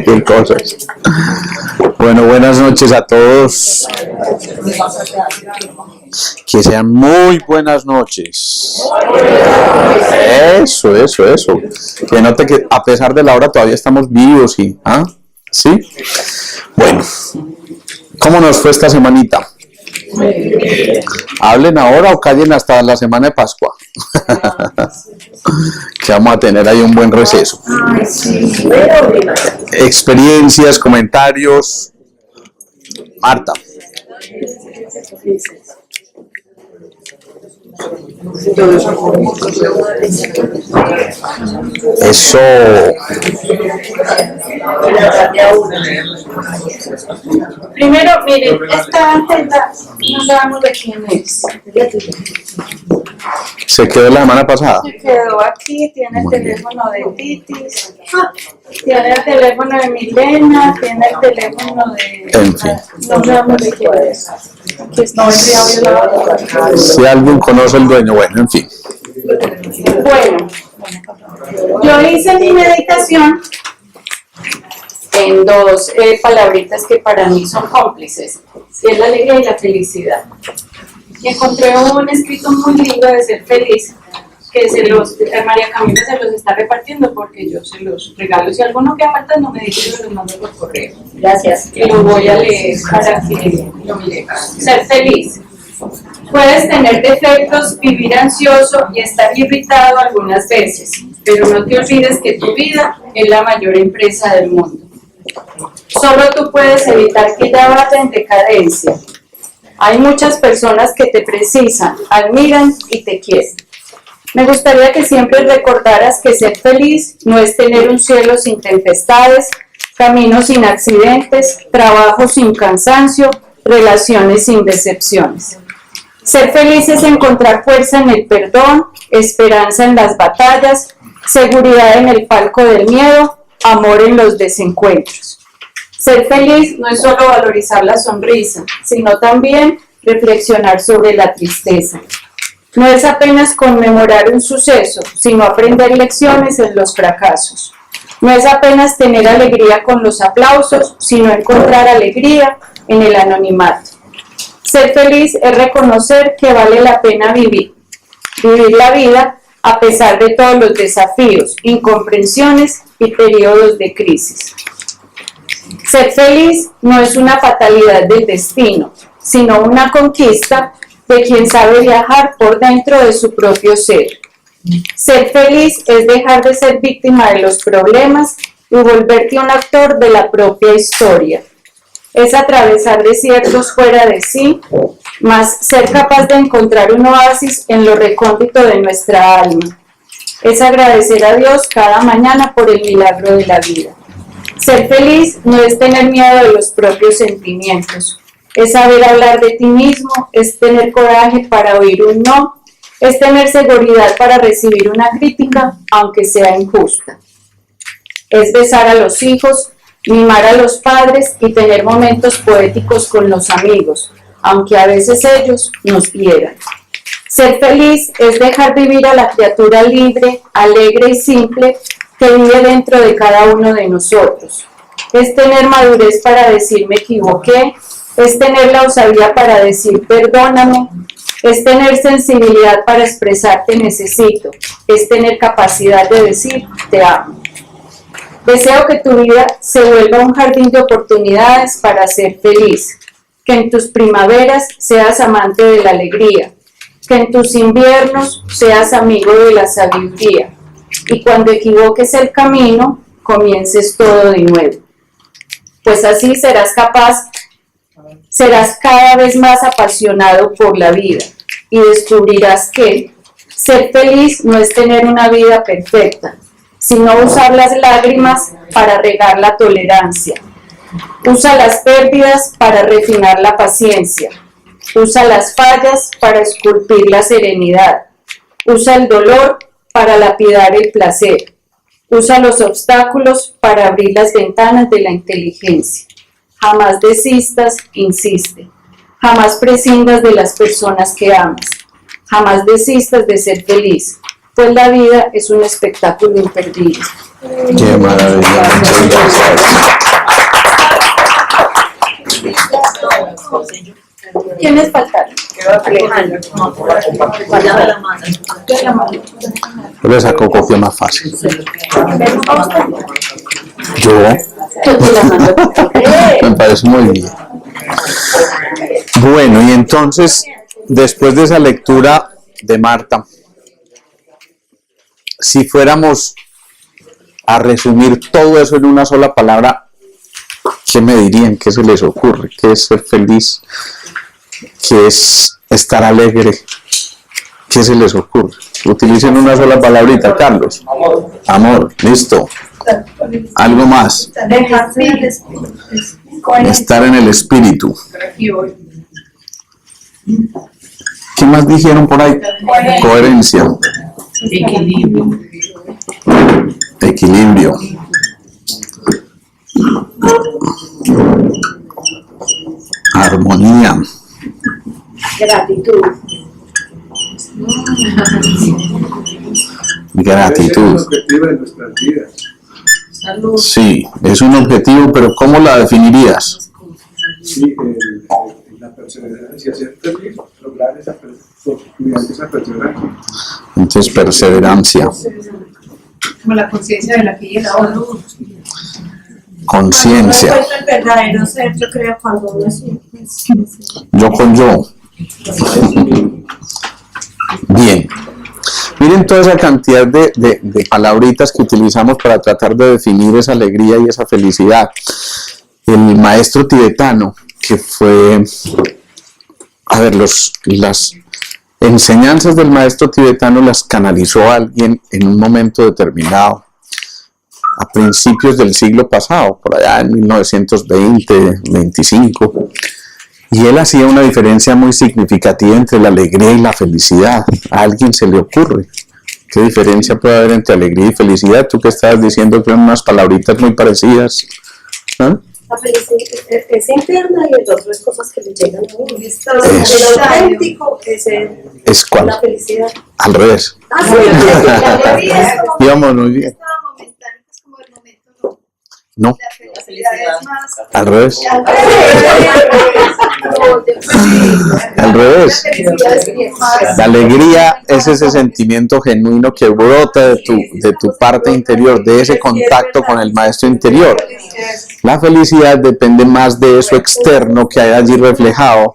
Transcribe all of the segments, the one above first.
Qué cosas. Bueno, buenas noches a todos. Que sean muy buenas noches. Eso. Que note que a pesar de la hora todavía estamos vivos y, ¿sí? Bueno, ¿cómo nos fue esta semanita? Hablen ahora o callen hasta la semana de Pascua. Que vamos a tener ahí un buen receso. Experiencias, comentarios. Marta. Eso. Primero, miren, esta agenda no sabemos de quién es. ¿Se quedó la semana pasada? Se quedó aquí, tiene el teléfono de Titis, tiene el teléfono de Milena, tiene el teléfono de... En fin. No sabemos de quién es. Aquí está el Si alguien conoce el dueño, bueno, en fin. Bueno, yo hice mi meditación en dos palabritas que para mí son cómplices, y es la alegría y la felicidad. Y encontré un escrito muy lindo de ser feliz, que María Camila se los está repartiendo porque yo se los regalo. Si alguno queda faltando me dice que me los mando por correo. Gracias. Y lo voy a leer para que lo miren. Ser feliz. Puedes tener defectos, vivir ansioso y estar irritado algunas veces, pero no te olvides que tu vida es la mayor empresa del mundo. Solo tú puedes evitar que ella vaya en decadencia. Hay muchas personas que te precisan, admiran y te quieren. Me gustaría que siempre recordaras que ser feliz no es tener un cielo sin tempestades, caminos sin accidentes, trabajo sin cansancio, relaciones sin decepciones. Ser feliz es encontrar fuerza en el perdón, esperanza en las batallas, seguridad en el palco del miedo, amor en los desencuentros. Ser feliz no es solo valorizar la sonrisa, sino también reflexionar sobre la tristeza. No es apenas conmemorar un suceso, sino aprender lecciones en los fracasos. No es apenas tener alegría con los aplausos, sino encontrar alegría en el anonimato. Ser feliz es reconocer que vale la pena vivir la vida a pesar de todos los desafíos, incomprensiones y periodos de crisis. Ser feliz no es una fatalidad del destino, sino una conquista de quien sabe viajar por dentro de su propio ser. Ser feliz es dejar de ser víctima de los problemas y volverte un actor de la propia historia. Es atravesar desiertos fuera de sí, más ser capaz de encontrar un oasis en lo recóndito de nuestra alma. Es agradecer a Dios cada mañana por el milagro de la vida. Ser feliz no es tener miedo de los propios sentimientos, es saber hablar de ti mismo, es tener coraje para oír un no, es tener seguridad para recibir una crítica, aunque sea injusta. Es besar a los hijos, mimar a los padres y tener momentos poéticos con los amigos, aunque a veces ellos nos hieran. Ser feliz es dejar vivir a la criatura libre, alegre y simple que vive dentro de cada uno de nosotros. Es tener madurez para decir me equivoqué, es tener la osadía para decir perdóname, es tener sensibilidad para expresar te necesito, es tener capacidad de decir te amo. Deseo que tu vida se vuelva un jardín de oportunidades para ser feliz, que en tus primaveras seas amante de la alegría, que en tus inviernos seas amigo de la sabiduría, y cuando equivoques el camino, comiences todo de nuevo. Pues así serás cada vez más apasionado por la vida, y descubrirás que ser feliz no es tener una vida perfecta, sino usar las lágrimas para regar la tolerancia. Usa las pérdidas para refinar la paciencia. Usa las fallas para esculpir la serenidad. Usa el dolor para lapidar el placer. Usa los obstáculos para abrir las ventanas de la inteligencia. Jamás desistas, insiste. Jamás prescindas de las personas que amas. Jamás desistas de ser feliz, pues la vida es un espectáculo imperdible. Qué maravilla, muchas gracias. ¿Quiénes faltaron? Yo le saco copia más fácil. Yo me parece muy bien. Bueno, y entonces, después de esa lectura de Marta, si fuéramos a resumir todo eso en una sola palabra, ¿qué me dirían? ¿Qué se les ocurre? ¿Qué es ser feliz? ¿Qué es estar alegre? ¿Qué se les ocurre? Utilicen una sola palabrita, Carlos. Amor, listo. Algo más. Estar en el espíritu. ¿Qué más dijeron por ahí? Coherencia. Equilibrio. Armonía. Gratitud. Gratitud. Objetivo de nuestras vidas. Sí, es un objetivo, pero ¿cómo la definirías? Sí, la perseverancia, ser feliz, lograr esa perseverancia. Entonces, perseverancia, Como la conciencia de la que llega ahora. conciencia, Cuando uno encuentra el verdadero ser, yo creo, cuando uno es yo con yo. Bien. Miren toda esa cantidad de palabritas que utilizamos para tratar de definir esa alegría y esa felicidad. El maestro tibetano, que fue, a ver, las enseñanzas del maestro tibetano las canalizó alguien en un momento determinado, a principios del siglo pasado, por allá en 1920, 25. Y él hacía una diferencia muy significativa entre la alegría y la felicidad. ¿A alguien se le ocurre? ¿Qué diferencia puede haber entre alegría y felicidad? Tú que estabas diciendo que eran unas palabritas muy parecidas. ¿Ah? la felicidad es interna y el otro es cosas que le llegan a uno. El auténtico es ¿cuál? la felicidad. Al revés. Íbamos muy bien. Es como el momento, No, la felicidad es más. al revés. Al revés. La alegría es ese sentimiento genuino que brota de tu parte interior, de ese contacto con el maestro interior. La felicidad depende más de eso externo que hay allí reflejado,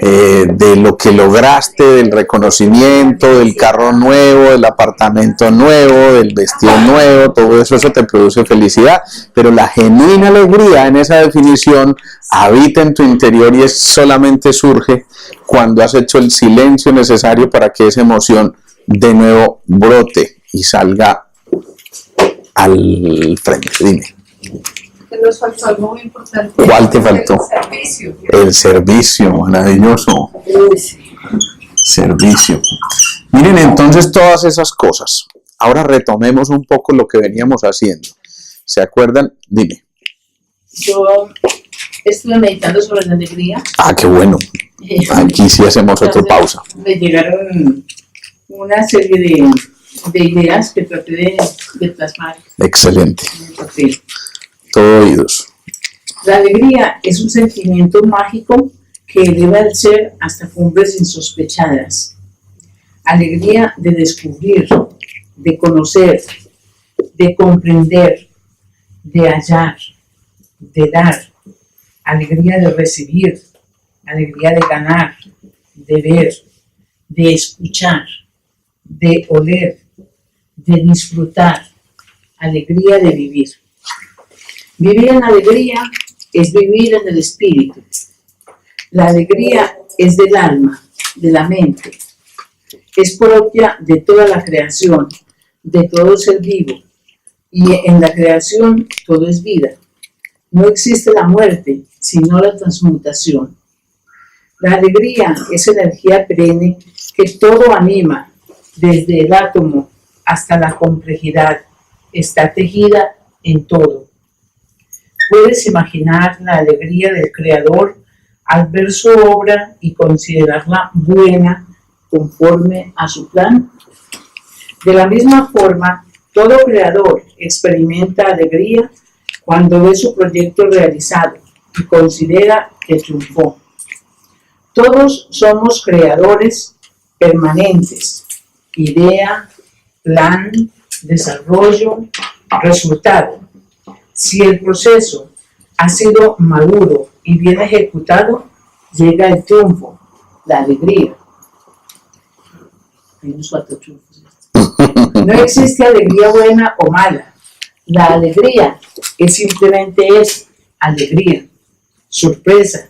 de lo que lograste, del reconocimiento, del carro nuevo, del apartamento nuevo, del vestido nuevo, todo eso te produce felicidad, pero la genuina alegría en esa definición habita en tu interior y solamente surge cuando has hecho el silencio necesario para que esa emoción de nuevo brote y salga al frente. Dime. Nos faltó algo muy importante. ¿Cuál te faltó? El servicio. El servicio, maravilloso. Servicio. Miren entonces todas esas cosas. Ahora retomemos un poco lo que veníamos haciendo. ¿Se acuerdan? Dime. Yo estuve meditando sobre la alegría. Ah, qué bueno. Aquí sí hacemos otra pausa. Me llegaron una serie de ideas que traté de plasmar Excelente. en el papel. Todo oídos. La alegría es un sentimiento mágico que eleva el ser hasta cumbres insospechadas. Alegría de descubrir, de conocer, de comprender, de hallar, de dar. Alegría de recibir, alegría de ganar, de ver, de escuchar, de oler, de disfrutar. Alegría de vivir. Vivir en alegría es vivir en el espíritu. La alegría es del alma, de la mente. Es propia de toda la creación, de todo ser vivo. Y en la creación todo es vida. No existe la muerte, sino la transmutación. La alegría es energía perenne que todo anima, desde el átomo hasta la complejidad. Está tejida en todo. ¿Puedes imaginar la alegría del Creador al ver su obra y considerarla buena conforme a su plan? De la misma forma, Todo creador experimenta alegría cuando ve su proyecto realizado y considera que triunfó. Todos somos creadores permanentes: idea, plan, desarrollo, resultado. Si el proceso ha sido maduro y bien ejecutado, llega el triunfo, la alegría. Hay unos cuatro triunfos. No existe alegría buena o mala. La alegría es simplemente eso: alegría, sorpresa,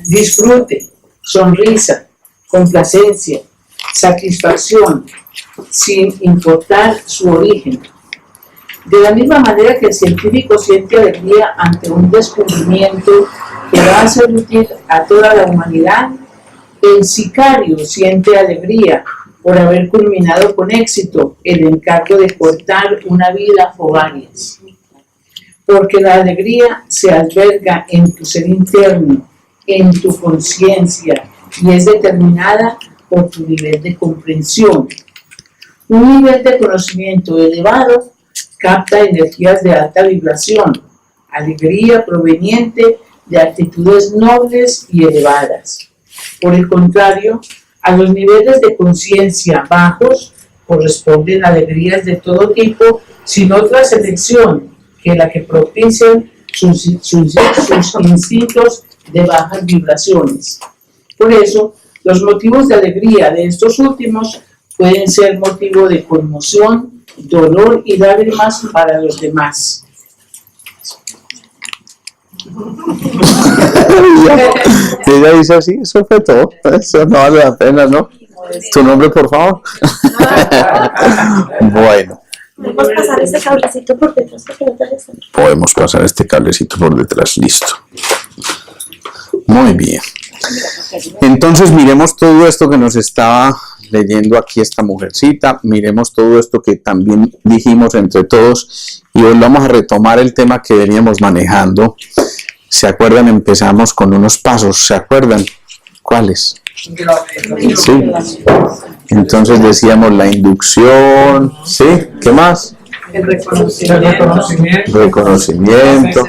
disfrute, sonrisa, complacencia, satisfacción, sin importar su origen. De la misma manera que el científico siente alegría ante un descubrimiento que va a ser útil a toda la humanidad, el sicario siente alegría por haber culminado con éxito el encargo de cortar una vida o varias. Porque la alegría se alberga en tu ser interno, en tu conciencia, y es determinada por tu nivel de comprensión. Un nivel de conocimiento elevado capta energías de alta vibración, alegría proveniente de actitudes nobles y elevadas. Por el contrario, a los niveles de conciencia bajos corresponden alegrías de todo tipo, sin otra selección que la que propician sus instintos de bajas vibraciones. Por eso, los motivos de alegría de estos últimos pueden ser motivo de conmoción, dolor y lágrimas para los demás. Ella dice así, eso fue todo. Eso no vale la pena, ¿no? ¿Tu nombre, por favor? Bueno. Podemos pasar este cablecito por detrás porque no te restan. Podemos pasar este cablecito por detrás, listo. Muy bien. Entonces miremos todo esto que nos estaba leyendo aquí esta mujercita, miremos todo esto que también dijimos entre todos y hoy vamos a retomar el tema que veníamos manejando. ¿Se acuerdan? Empezamos con unos pasos, ¿se acuerdan? ¿Cuáles? Sí. Entonces decíamos la inducción, ¿sí? ¿Qué más? El reconocimiento. Reconocimiento.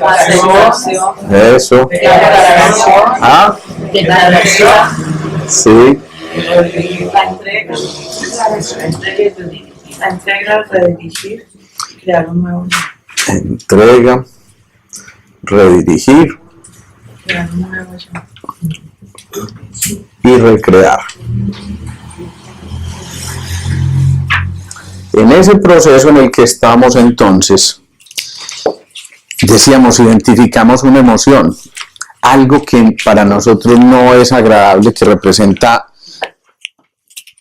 Eso. ¿Ah? Sí. La entrega, redirigir, crear un nuevo. Entrega, redirigir Crear un nuevo y recrear. En ese proceso en el que estamos entonces, decíamos, identificamos una emoción, algo que para nosotros no es agradable, que representa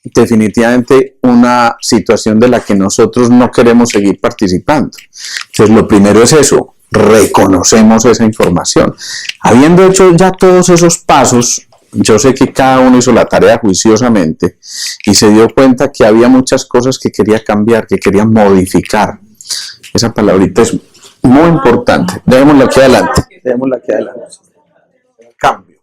definitivamente una situación de la que nosotros no queremos seguir participando. Entonces lo primero es eso, reconocemos esa información. Habiendo hecho ya todos esos pasos, yo sé que cada uno hizo la tarea juiciosamente y se dio cuenta que había muchas cosas que quería cambiar, que quería modificar. Esa palabrita es muy importante. Dejémosla aquí adelante. Dejémosla aquí adelante. Cambio.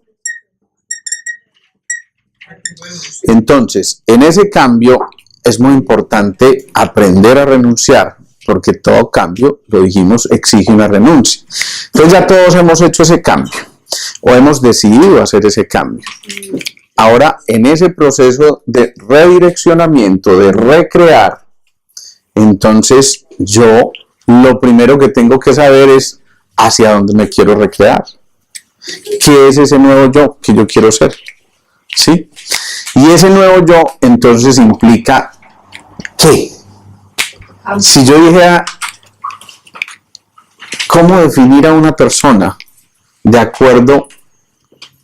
Entonces, en ese cambio es muy importante aprender a renunciar, porque todo cambio, lo dijimos, exige una renuncia. Entonces ya todos hemos hecho ese cambio, o hemos decidido hacer ese cambio. Ahora, en ese proceso de redireccionamiento, de recrear, entonces yo lo primero que tengo que saber es hacia dónde me quiero recrear. ¿Qué es ese nuevo yo que yo quiero ser? ¿Sí? Y ese nuevo yo entonces implica ¿qué? Si yo dijera cómo definir a una persona de acuerdo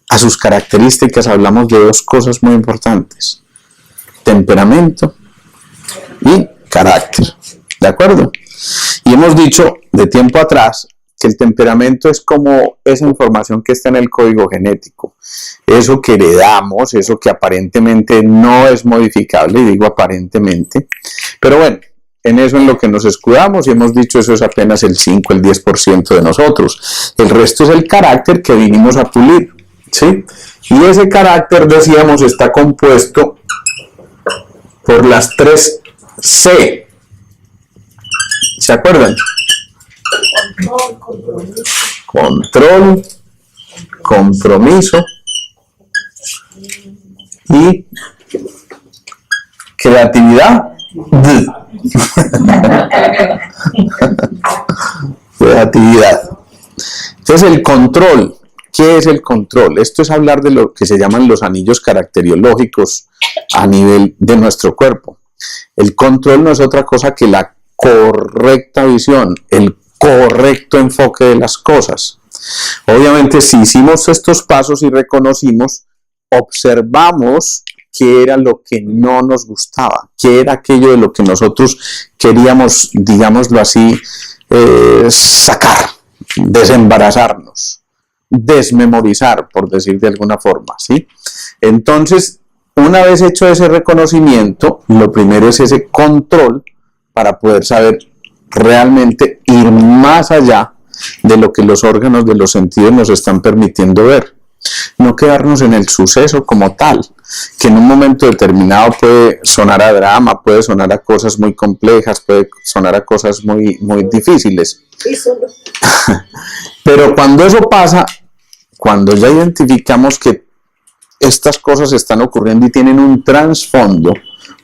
a sus características, hablamos de dos cosas muy importantes: temperamento y carácter, ¿de acuerdo? Y hemos dicho de tiempo atrás que el temperamento es como esa información que está en el código genético, eso que heredamos, eso que aparentemente no es modificable, y digo aparentemente, pero bueno, en eso en lo que nos escudamos, y hemos dicho eso es apenas el 5, el 10% de nosotros, el resto es el carácter que vinimos a pulir, ¿sí? Y ese carácter, decíamos, está compuesto por las 3 C. ¿Se acuerdan? Control, compromiso y creatividad. Creatividad. Entonces el control. ¿Qué es el control? Esto es hablar de lo que se llaman los anillos caracteriológicos a nivel de nuestro cuerpo. El control no es otra cosa que la correcta visión, el correcto enfoque de las cosas. Obviamente, si hicimos estos pasos y reconocimos, observamos qué era lo que no nos gustaba, qué era aquello de lo que nosotros queríamos, digámoslo así, sacar, desembarazarnos, desmemorizar, por decir de alguna forma, ¿sí? Entonces, una vez hecho ese reconocimiento, lo primero es ese control para poder saber realmente ir más allá de lo que los órganos de los sentidos nos están permitiendo ver. No quedarnos en el suceso como tal, que en un momento determinado puede sonar a drama, puede sonar a cosas muy complejas, puede sonar a cosas muy difíciles. Pero cuando eso pasa, cuando ya identificamos que estas cosas están ocurriendo y tienen un trasfondo,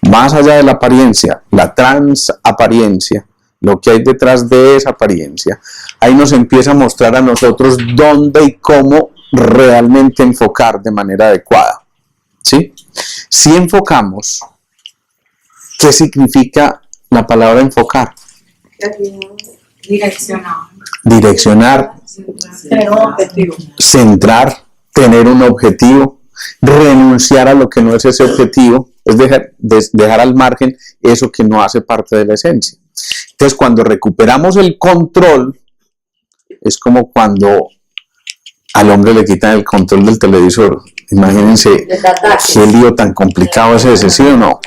más allá de la apariencia, la transaparencia, lo que hay detrás de esa apariencia, ahí nos empieza a mostrar a nosotros dónde y cómo realmente enfocar de manera adecuada. ¿Sí? Si enfocamos, ¿qué significa la palabra enfocar? Direccionar, Tener un objetivo. centrar, tener un objetivo, renunciar a lo que no es ese objetivo, es dejar al margen eso que no hace parte de la esencia. Entonces, cuando recuperamos el control, es como cuando al hombre le quitan el control del televisor. Imagínense qué lío tan complicado es ese, ¿sí o no?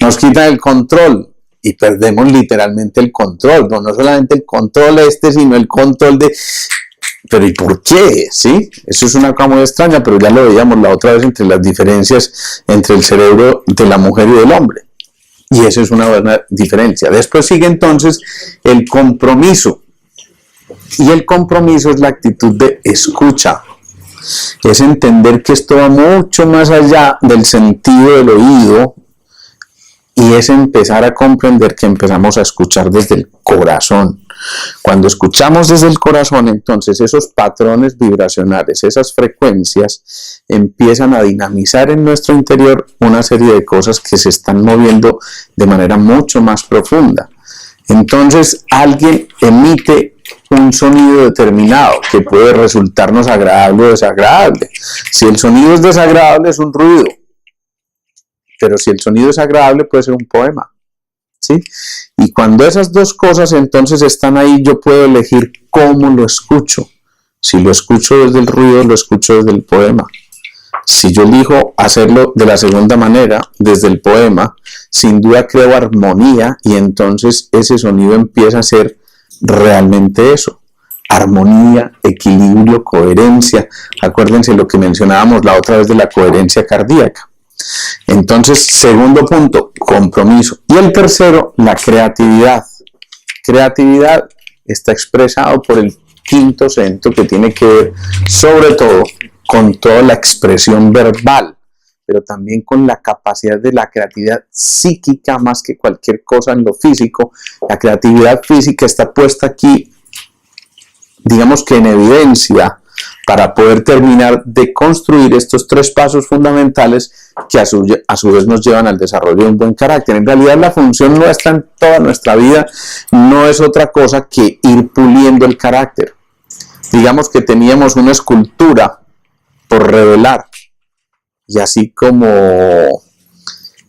Nos quitan el control y perdemos literalmente el control. No solamente el control sino el control de... Pero ¿y por qué? ¿Sí? Eso es una cosa muy extraña, pero ya lo veíamos la otra vez entre las diferencias entre el cerebro de la mujer y del hombre. Y eso es una buena diferencia. Después sigue entonces el compromiso. Y el compromiso es la actitud de escucha. Es entender que esto va mucho más allá del sentido del oído y es empezar a comprender que empezamos a escuchar desde el corazón. Cuando escuchamos desde el corazón, entonces esos patrones vibracionales, esas frecuencias empiezan a dinamizar en nuestro interior una serie de cosas que se están moviendo de manera mucho más profunda. Entonces alguien emite un sonido determinado que puede resultarnos agradable o desagradable. Si el sonido es desagradable, es un ruido, pero si el sonido es agradable, puede ser un poema, ¿sí? Y cuando esas dos cosas entonces están ahí, yo puedo elegir cómo lo escucho. Si lo escucho desde el ruido, lo escucho desde el poema. Si yo elijo hacerlo de la segunda manera, desde el poema, sin duda creo armonía y entonces ese sonido empieza a ser realmente eso, armonía, equilibrio, coherencia. Acuérdense lo que mencionábamos la otra vez de la coherencia cardíaca. Entonces, segundo punto, compromiso. Y el tercero, la creatividad. Creatividad está expresado por el quinto centro, que tiene que ver sobre todo con toda la expresión verbal, pero también con la capacidad de la creatividad psíquica más que cualquier cosa en lo físico. La creatividad física está puesta aquí, digamos que en evidencia, para poder terminar de construir estos tres pasos fundamentales que a su vez nos llevan al desarrollo de un buen carácter. En realidad la función nuestra en toda nuestra vida no es otra cosa que ir puliendo el carácter. Digamos que teníamos una escultura por revelar, y así como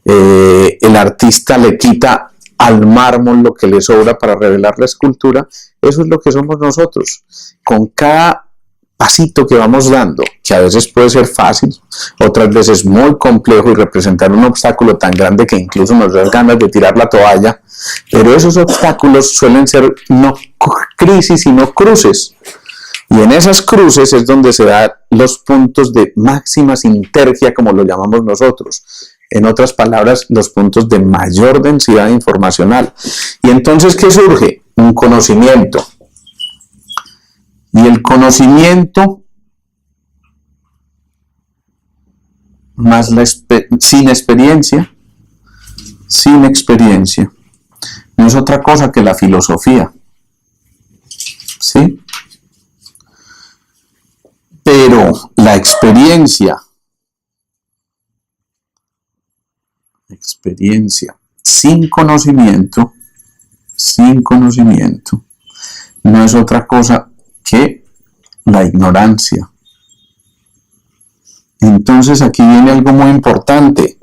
el artista le quita al mármol lo que le sobra para revelar la escultura, eso es lo que somos nosotros. Con cada pasito que vamos dando, que a veces puede ser fácil, otras veces muy complejo y representar un obstáculo tan grande que incluso nos da ganas de tirar la toalla, pero esos obstáculos suelen ser no crisis sino cruces. Y en esas cruces es donde se dan los puntos de máxima sinergia, como lo llamamos nosotros. en otras palabras, los puntos de mayor densidad informacional. Y entonces, ¿qué surge? Un conocimiento. Y el conocimiento más sin experiencia, no es otra cosa que la filosofía. ¿Sí? Pero la experiencia sin conocimiento, no es otra cosa que la ignorancia. Entonces aquí viene algo muy importante,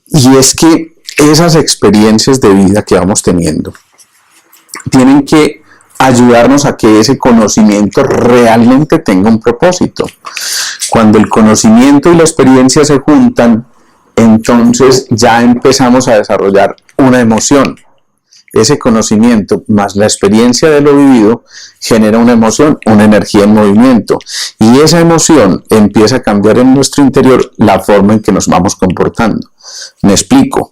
y es que esas experiencias de vida que vamos teniendo tienen que ayudarnos a que ese conocimiento realmente tenga un propósito. Cuando el conocimiento y la experiencia se juntan, entonces ya empezamos a desarrollar una emoción. Ese conocimiento más la experiencia de lo vivido genera una emoción, una energía en movimiento. Y esa emoción empieza a cambiar en nuestro interior la forma en que nos vamos comportando. Me explico.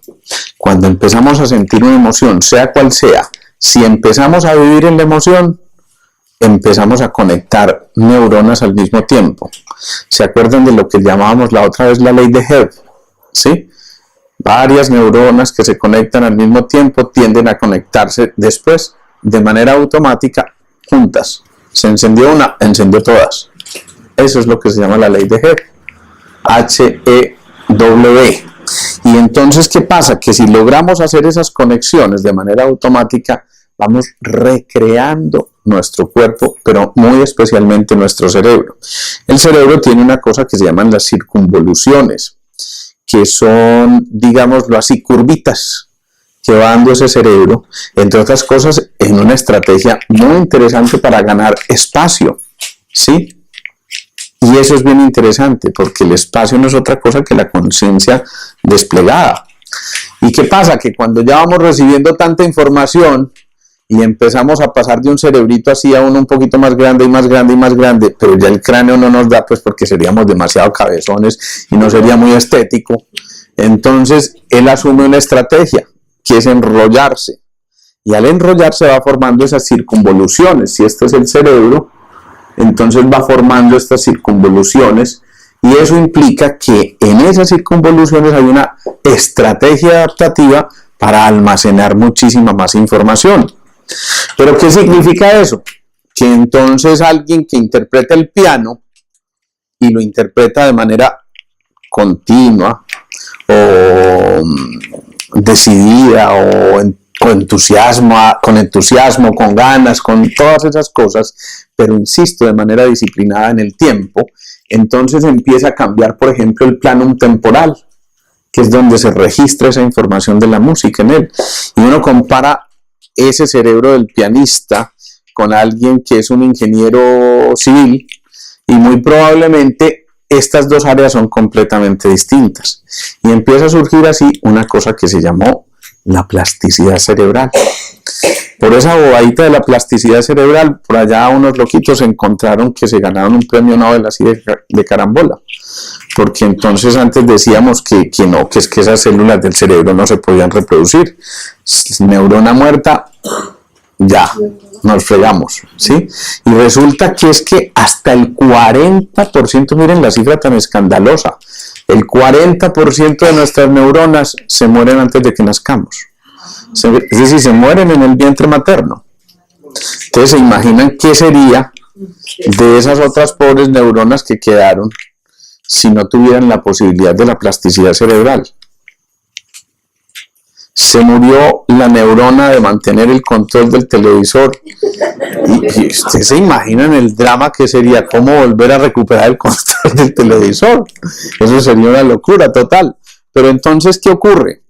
Cuando empezamos a sentir una emoción, sea cual sea, si empezamos a vivir en la emoción, empezamos a conectar neuronas al mismo tiempo. ¿Se acuerdan de lo que llamábamos la otra vez la ley de Hebb? ¿Sí? Varias neuronas que se conectan al mismo tiempo tienden a conectarse después de manera automática juntas. Se encendió una, encendió todas. Eso es lo que se llama la ley de Hebb. H-E-W. Y entonces, ¿qué pasa? Que si logramos hacer esas conexiones de manera automática, vamos recreando nuestro cuerpo, pero muy especialmente nuestro cerebro. El cerebro tiene una cosa que se llaman las circunvoluciones, que son, digámoslo así, curvitas que va dando ese cerebro, entre otras cosas, en una estrategia muy interesante para ganar espacio, ¿sí? Y eso es bien interesante, porque el espacio no es otra cosa que la conciencia desplegada. ¿Y qué pasa? Que cuando ya vamos recibiendo tanta información y empezamos a pasar de un cerebrito así a uno un poquito más grande y más grande y más grande, pero ya el cráneo no nos da, pues porque seríamos demasiado cabezones y no sería muy estético, entonces él asume una estrategia, que es enrollarse. Y al enrollarse va formando esas circunvoluciones. Si este es el cerebro, entonces va formando estas circunvoluciones, y eso implica que en esas circunvoluciones hay una estrategia adaptativa para almacenar muchísima más información. ¿Pero qué significa eso? Que entonces alguien que interpreta el piano y lo interpreta de manera continua o decidida o con entusiasmo, con ganas, con todas esas cosas, pero insisto, de manera disciplinada en el tiempo, entonces empieza a cambiar, por ejemplo, el plano temporal, que es donde se registra esa información de la música en él. Y uno compara ese cerebro del pianista con alguien que es un ingeniero civil, y muy probablemente estas dos áreas son completamente distintas. Y empieza a surgir así una cosa que se llamó la plasticidad cerebral. Por esa bobadita de la plasticidad cerebral, por allá unos loquitos encontraron que se ganaron un premio Nobel así de carambola. Porque entonces antes decíamos que no, que es que esas células del cerebro no se podían reproducir. Neurona muerta, ya, nos fregamos, ¿sí? Y resulta que es que hasta el 40%, miren la cifra tan escandalosa, el 40% de nuestras neuronas se mueren antes de que nazcamos. Es decir, se mueren en el vientre materno. Entonces se imaginan qué sería de esas otras pobres neuronas que quedaron si no tuvieran la posibilidad de la plasticidad cerebral. Se murió la neurona de mantener el control del televisor. Y ustedes se imaginan el drama que sería cómo volver a recuperar el control del televisor. Eso sería una locura total. Pero entonces, ¿qué ocurre?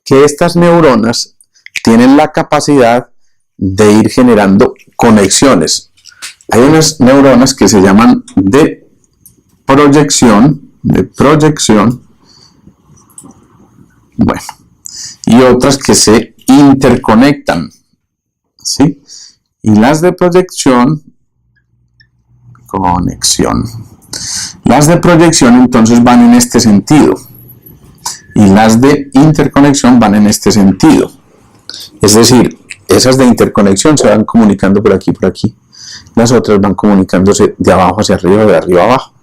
Que estas neuronas tienen la capacidad de ir generando conexiones. Hay unas neuronas que se llaman de proyección, bueno, y otras que se interconectan, ¿sí? Y las de conexión. Las de proyección entonces van en este sentido. y las de interconexión van en este sentido. Es decir, esas de interconexión se van comunicando por aquí y por aquí. Las otras van comunicándose de abajo hacia arriba, de arriba a abajo.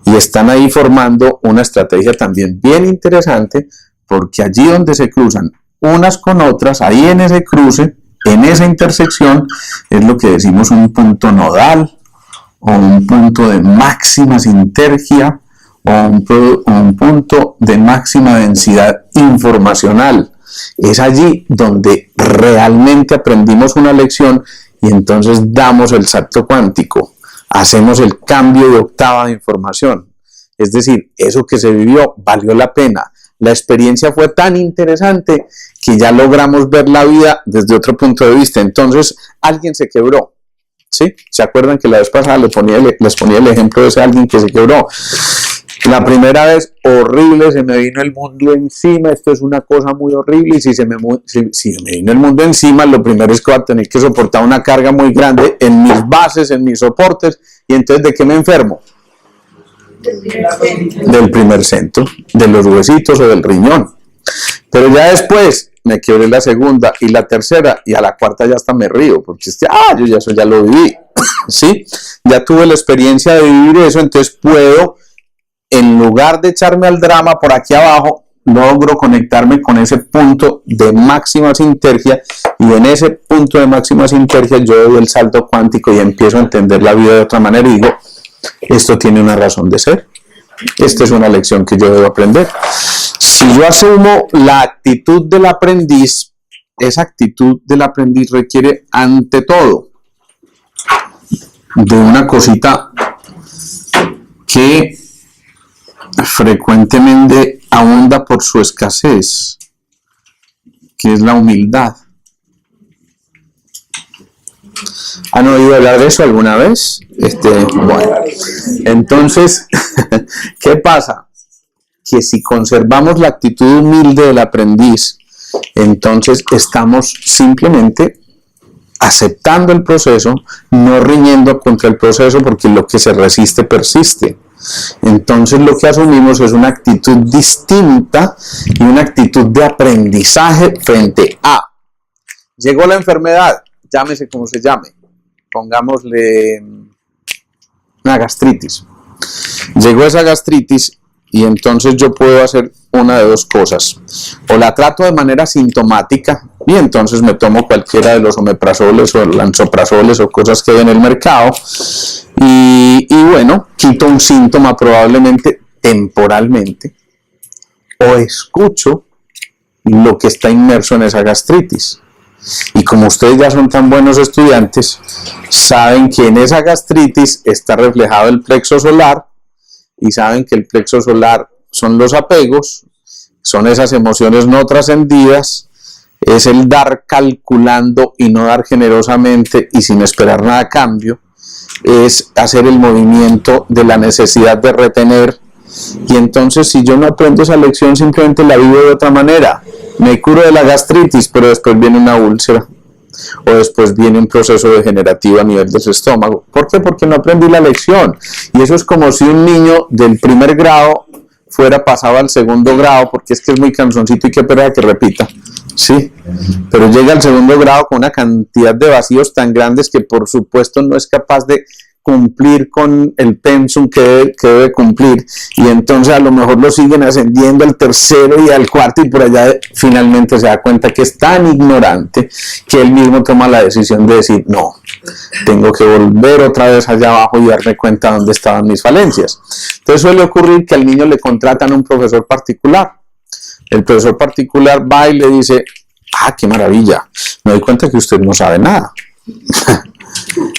Y están ahí formando una estrategia también bien interesante, porque allí donde se cruzan unas con otras, ahí en ese cruce, en esa intersección, es lo que decimos un punto nodal, o un punto de máxima sinergia, o un punto de máxima densidad informacional. Es allí donde realmente aprendimos una lección y entonces damos el salto cuántico, hacemos el cambio de octava de información. Es decir, eso que se vivió valió la pena. La experiencia fue tan interesante que ya logramos ver la vida desde otro punto de vista. Entonces, alguien se quebró. ¿Sí? ¿Se acuerdan que la vez pasada les ponía el ejemplo de ese alguien que se quebró? La primera vez, horrible, se me vino el mundo encima, esto es una cosa muy horrible, y si me vino el mundo encima, lo primero es que voy a tener que soportar una carga muy grande en mis bases, en mis soportes, y entonces, ¿de qué me enfermo? Del primer centro, de los huesitos o del riñón. Pero ya después me quebré la segunda y la tercera, y a la cuarta ya hasta me río, porque yo ya eso ya lo viví, ¿sí? Ya tuve la experiencia de vivir eso, entonces puedo, en lugar de echarme al drama por aquí abajo, logro conectarme con ese punto de máxima sinergia, y en ese punto de máxima sinergia yo doy el salto cuántico y empiezo a entender la vida de otra manera y digo, esto tiene una razón de ser, esta es una lección que yo debo aprender. Si yo asumo la actitud del aprendiz, esa actitud del aprendiz requiere ante todo de una cosita que frecuentemente abunda por su escasez, que es la humildad. ¿Han oído hablar de eso alguna vez? Bueno, entonces, ¿qué pasa? Que si conservamos la actitud humilde del aprendiz, entonces estamos simplemente aceptando el proceso, no riñendo contra el proceso, porque lo que se resiste persiste. Entonces lo que asumimos es una actitud distinta y una actitud de aprendizaje frente a: llegó la enfermedad, llámese como se llame, pongámosle una gastritis. Llegó esa gastritis y entonces yo puedo hacer una de dos cosas: o la trato de manera sintomática y entonces me tomo cualquiera de los omeprazoles o lansoprazoles o cosas que hay en el mercado y bueno, quito un síntoma probablemente temporalmente, o escucho lo que está inmerso en esa gastritis. Y como ustedes ya son tan buenos estudiantes, saben que en esa gastritis está reflejado el plexo solar, y saben que el plexo solar son los apegos, son esas emociones no trascendidas, es el dar calculando y no dar generosamente y sin esperar nada a cambio, es hacer el movimiento de la necesidad de retener. Y entonces, si yo no aprendo esa lección, simplemente la vivo de otra manera. Me curo de la gastritis, pero después viene una úlcera, o después viene un proceso degenerativo a nivel del estómago. ¿Por qué? Porque no aprendí la lección. Y eso es como si un niño del primer grado fuera pasado al segundo grado, porque es que es muy cansoncito y qué pereza que repita, ¿sí? Pero llega al segundo grado con una cantidad de vacíos tan grandes que por supuesto no es capaz de cumplir con el pensum que debe cumplir, y entonces a lo mejor lo siguen ascendiendo al tercero y al cuarto, y por allá finalmente se da cuenta que es tan ignorante que él mismo toma la decisión de decir: no, tengo que volver otra vez allá abajo y darme cuenta dónde estaban mis falencias. Entonces suele ocurrir que al niño le contratan un profesor particular. El profesor particular va y le dice: ah, qué maravilla, me doy cuenta que usted no sabe nada.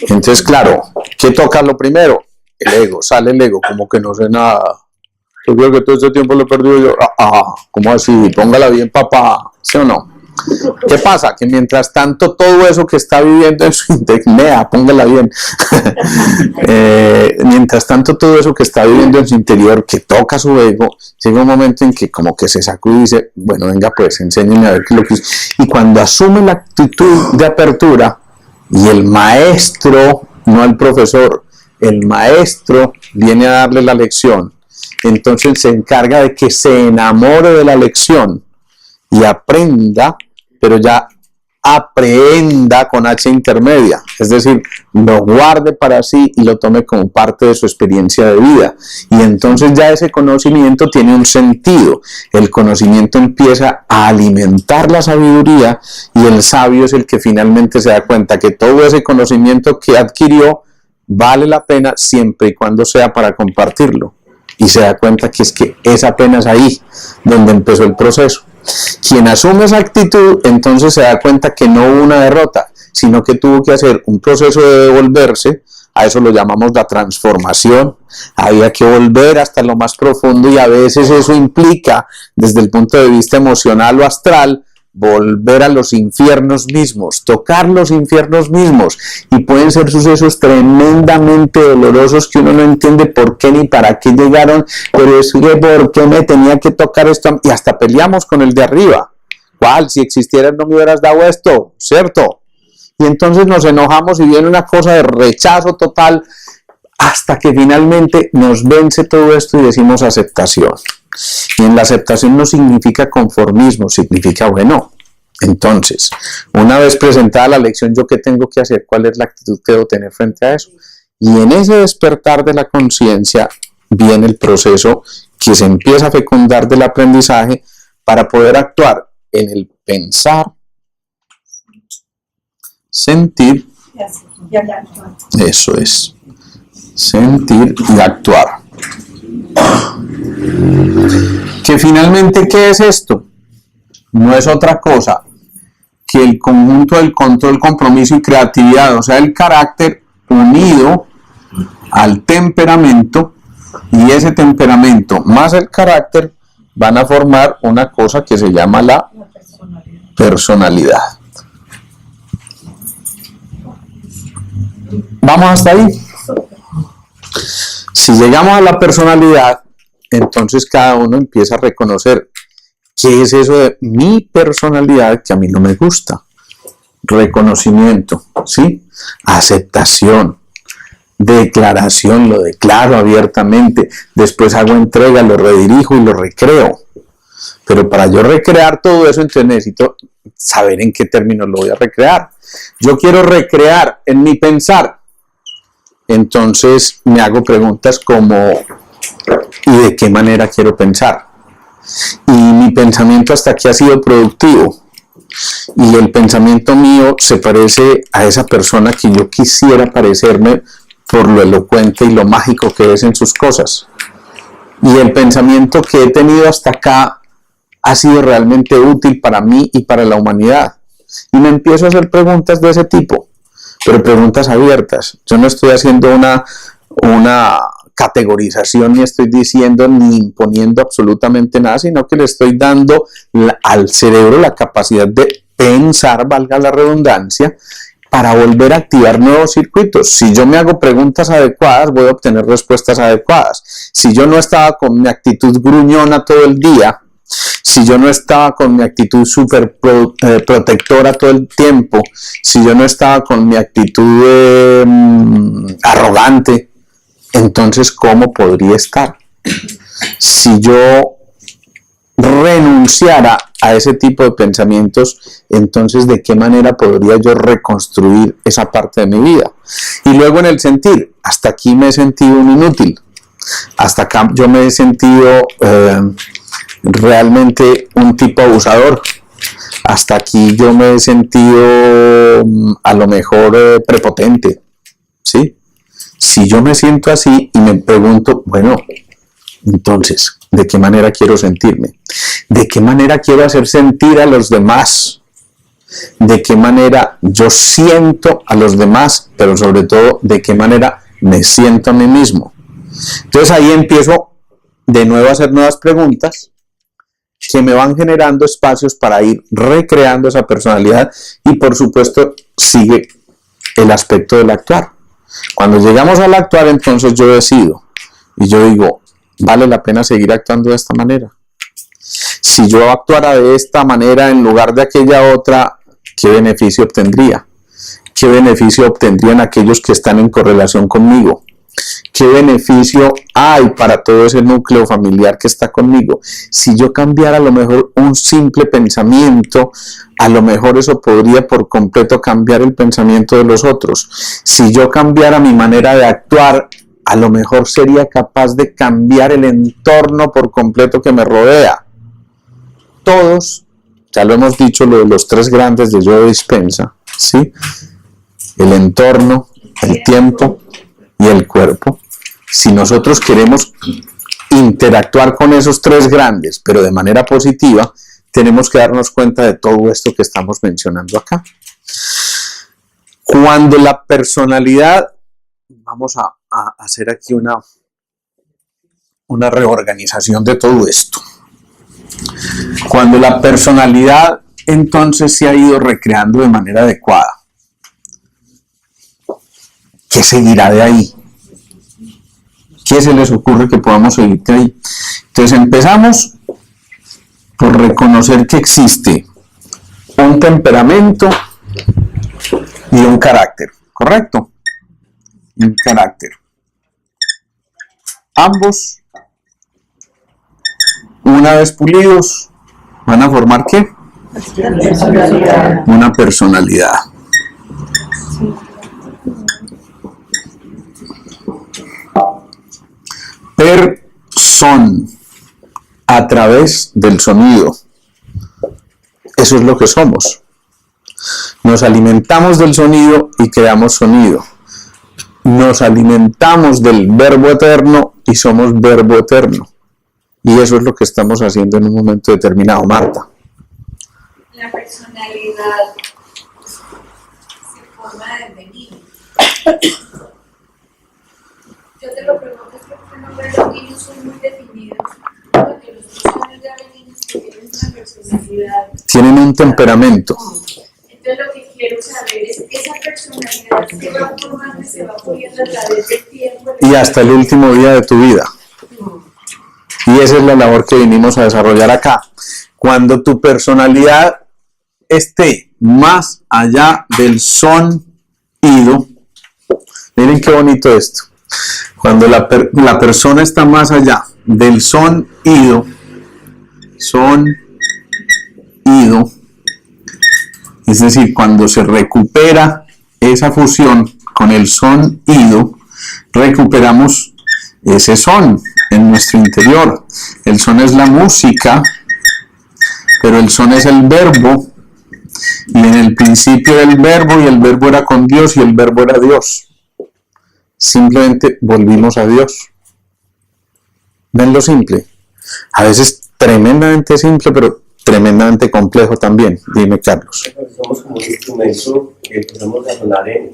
Entonces, claro, ¿qué toca lo primero? El ego, sale el ego, como que no sé nada. Yo creo que todo este tiempo lo he perdido yo. ¿Cómo así? Póngala bien, papá, ¿sí o no? ¿Qué pasa? Que mientras tanto todo eso que está viviendo en su interior, póngala bien, mientras tanto todo eso que está viviendo en su interior, que toca su ego, llega un momento en que como que se sacude y dice: bueno, venga pues, enséñenme a ver qué es lo que es. Y cuando asume la actitud de apertura, y el maestro, no el profesor, el maestro viene a darle la lección, entonces se encarga de que se enamore de la lección y aprenda, pero ya aprenda con H intermedia, es decir, lo guarde para sí y lo tome como parte de su experiencia de vida. Y entonces ya ese conocimiento tiene un sentido, el conocimiento empieza a alimentar la sabiduría y el sabio es el que finalmente se da cuenta que todo ese conocimiento que adquirió vale la pena siempre y cuando sea para compartirlo. Y se da cuenta que es apenas ahí donde empezó el proceso. Quien asume esa actitud, entonces se da cuenta que no hubo una derrota, sino que tuvo que hacer un proceso de devolverse, a eso lo llamamos la transformación, había que volver hasta lo más profundo y a veces eso implica, desde el punto de vista emocional o astral, volver a los infiernos mismos, tocar los infiernos mismos, y pueden ser sucesos tremendamente dolorosos que uno no entiende por qué ni para qué llegaron, pero es que por qué me tenía que tocar esto, y hasta peleamos con el de arriba. ¿Cuál? Si existieras no me hubieras dado esto, ¿cierto? Y entonces nos enojamos y viene una cosa de rechazo total, hasta que finalmente nos vence todo esto y decimos aceptación. Y en la aceptación no significa conformismo, significa, bueno, entonces, una vez presentada la lección, ¿yo qué tengo que hacer? ¿Cuál es la actitud que debo tener frente a eso? Y en ese despertar de la conciencia viene el proceso que se empieza a fecundar del aprendizaje para poder actuar en el pensar, sentir, eso es, sentir y actuar. Que finalmente, ¿qué es esto? No es otra cosa que el conjunto del control, compromiso y creatividad, o sea, el carácter unido al temperamento, y ese temperamento más el carácter van a formar una cosa que se llama la personalidad. ¿Vamos hasta ahí? Si llegamos a la personalidad, entonces cada uno empieza a reconocer qué es eso de mi personalidad que a mí no me gusta. Reconocimiento, ¿sí? Aceptación, declaración, lo declaro abiertamente, después hago entrega, lo redirijo y lo recreo. Pero para yo recrear todo eso, entonces necesito saber en qué términos lo voy a recrear. Yo quiero recrear en mi pensar. Entonces me hago preguntas como, ¿y de qué manera quiero pensar? Y mi pensamiento hasta aquí ha sido productivo. Y el pensamiento mío se parece a esa persona que yo quisiera parecerme por lo elocuente y lo mágico que es en sus cosas. Y el pensamiento que he tenido hasta acá ha sido realmente útil para mí y para la humanidad. Y me empiezo a hacer preguntas de ese tipo, pero preguntas abiertas. Yo no estoy haciendo una categorización, ni estoy diciendo ni imponiendo absolutamente nada, sino que le estoy dando al cerebro la capacidad de pensar, valga la redundancia, para volver a activar nuevos circuitos. Si yo me hago preguntas adecuadas, voy a obtener respuestas adecuadas. Si yo no estaba con mi actitud gruñona todo el día, si yo no estaba con mi actitud súper protectora todo el tiempo, si yo no estaba con mi actitud arrogante, entonces ¿cómo podría estar? Si yo renunciara a ese tipo de pensamientos, entonces ¿de qué manera podría yo reconstruir esa parte de mi vida? Y luego en el sentir, hasta aquí me he sentido un inútil, hasta acá yo me he sentido realmente un tipo abusador, hasta aquí yo me he sentido a lo mejor prepotente, ¿sí? Si yo me siento así y me pregunto, bueno, entonces, ¿de qué manera quiero sentirme? ¿De qué manera quiero hacer sentir a los demás? ¿De qué manera yo siento a los demás? Pero sobre todo, ¿de qué manera me siento a mí mismo? Entonces ahí empiezo de nuevo a hacer nuevas preguntas que me van generando espacios para ir recreando esa personalidad, y por supuesto sigue el aspecto del actuar. Cuando llegamos al actuar, entonces yo decido y yo digo, ¿vale la pena seguir actuando de esta manera? Si yo actuara de esta manera en lugar de aquella otra, ¿qué beneficio obtendría? ¿Qué beneficio obtendrían aquellos que están en correlación conmigo? ¿Qué beneficio hay para todo ese núcleo familiar que está conmigo? Si yo cambiara a lo mejor un simple pensamiento, a lo mejor eso podría por completo cambiar el pensamiento de los otros. Si yo cambiara mi manera de actuar, a lo mejor sería capaz de cambiar el entorno por completo que me rodea. Todos, ya lo hemos dicho, lo de los tres grandes de Joe Dispenza, ¿sí? El entorno, el tiempo y el cuerpo. Si nosotros queremos interactuar con esos tres grandes, pero de manera positiva, tenemos que darnos cuenta de todo esto que estamos mencionando acá. Cuando la personalidad, vamos a hacer aquí una reorganización de todo esto. Cuando la personalidad entonces se ha ido recreando de manera adecuada, ¿qué seguirá de ahí? ¿Qué se les ocurre que podamos seguir de ahí? Entonces empezamos por reconocer que existe un temperamento y un carácter, ¿correcto? Un carácter. Ambos, una vez pulidos, van a formar ¿qué? Una personalidad. Son a través del sonido. Eso es lo que somos. Nos alimentamos del sonido y creamos sonido. Nos alimentamos del verbo eterno y somos verbo eterno. Y eso es lo que estamos haciendo en un momento determinado, Marta. La personalidad se forma desde niño. Yo te lo pregunto porque los niños son muy definidos, porque los 2 años ya hay niños que tienen una personalidad. Tienen un temperamento. Entonces lo que quiero saber es esa personalidad se va formando y se va poniendo a través del tiempo. Y hasta el último día de tu vida. Y esa es la labor que vinimos a desarrollar acá. Cuando tu personalidad esté más allá del sonido, miren qué bonito esto. Cuando la persona está más allá del sonido, es decir, cuando se recupera esa fusión con el sonido, recuperamos ese son en nuestro interior. El son es la música, pero el son es el verbo, y en el principio era el verbo, y el verbo era con Dios, y el verbo era Dios. Simplemente volvimos a Dios. ¿Ven lo simple? A veces tremendamente simple, pero tremendamente complejo también. Dime, Carlos. Somos como un instrumento que empezamos a sonar en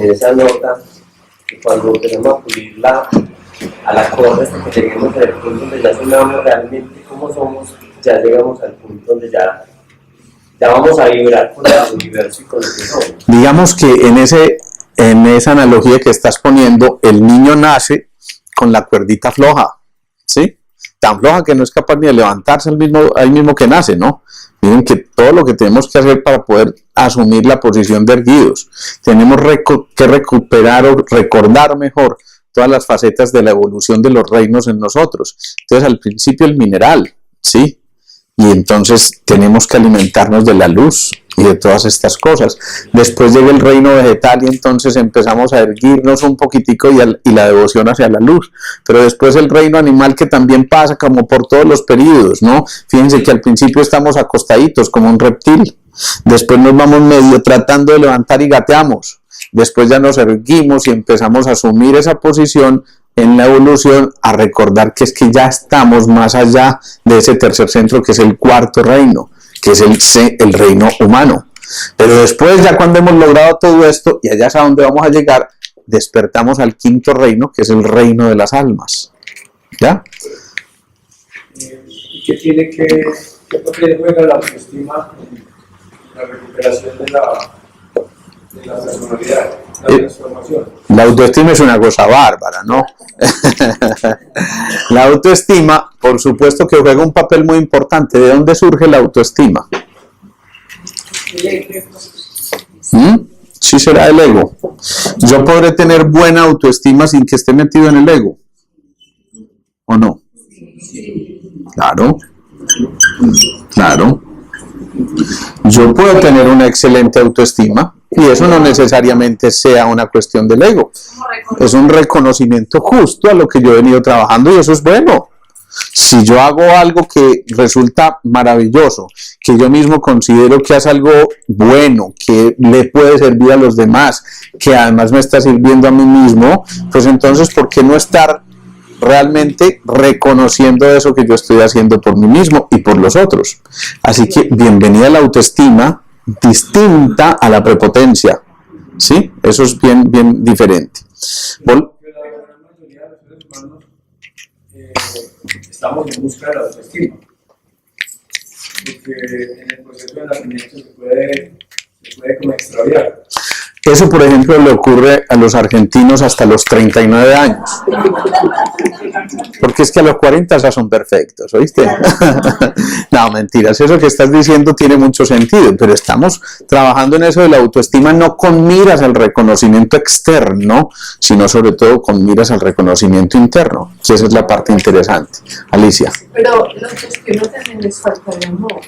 esa nota, y cuando empezamos a pulirla a la corda hasta que lleguemos al punto donde ya sonamos realmente como somos, ya llegamos al punto donde ya vamos a vibrar con el universo y con lo que somos. Digamos que en esa analogía que estás poniendo, el niño nace con la cuerdita floja, ¿sí? Tan floja que no es capaz ni de levantarse ahí mismo que nace, ¿no? Miren que todo lo que tenemos que hacer para poder asumir la posición de erguidos, tenemos que recuperar o recordar mejor todas las facetas de la evolución de los reinos en nosotros. Entonces, al principio el mineral, ¿sí? Y entonces tenemos que alimentarnos de la luz y de todas estas cosas. Después llega el reino vegetal y entonces empezamos a erguirnos un poquitico y la devoción hacia la luz. Pero después el reino animal, que también pasa como por todos los periodos, ¿no? Fíjense que al principio estamos acostaditos como un reptil. Después nos vamos medio tratando de levantar y gateamos. Después ya nos erguimos y empezamos a asumir esa posición en la evolución, a recordar que es que ya estamos más allá de ese tercer centro, que es el cuarto reino, que es el reino humano. Pero después, ya cuando hemos logrado todo esto, y allá es a donde vamos a llegar, despertamos al quinto reino, que es el reino de las almas. ¿Ya? ¿Qué papel juega la autoestima en la recuperación de la personalidad, la transformación? La autoestima es una cosa bárbara, ¿no? La autoestima, por supuesto que juega un papel muy importante. ¿De dónde surge la autoestima? Sí será el ego. Yo podré tener buena autoestima sin que esté metido en el ego. ¿O no? Claro. Claro. Yo puedo tener una excelente autoestima y eso no necesariamente sea una cuestión del ego. Es un reconocimiento justo a lo que yo he venido trabajando y eso es bueno. Si yo hago algo que resulta maravilloso, que yo mismo considero que es algo bueno, que le puede servir a los demás, que además me está sirviendo a mí mismo, pues entonces, ¿por qué no estar realmente reconociendo eso que yo estoy haciendo por mí mismo y por los otros? Así que bienvenida a la autoestima distinta a la prepotencia, ¿sí? Eso es bien diferente. La gran mayoría de los seres humanos estamos en busca de la autoestima, porque en el proceso de nacimiento se puede como extraviar. Eso, por ejemplo, le ocurre a los argentinos hasta los 39 años. Porque es que a los 40 ya son perfectos, ¿oíste? No, mentiras, eso que estás diciendo tiene mucho sentido, pero estamos trabajando en eso de la autoestima no con miras al reconocimiento externo, sino sobre todo con miras al reconocimiento interno, que esa es la parte interesante. Alicia. Pero la autoestima también es falta de amor.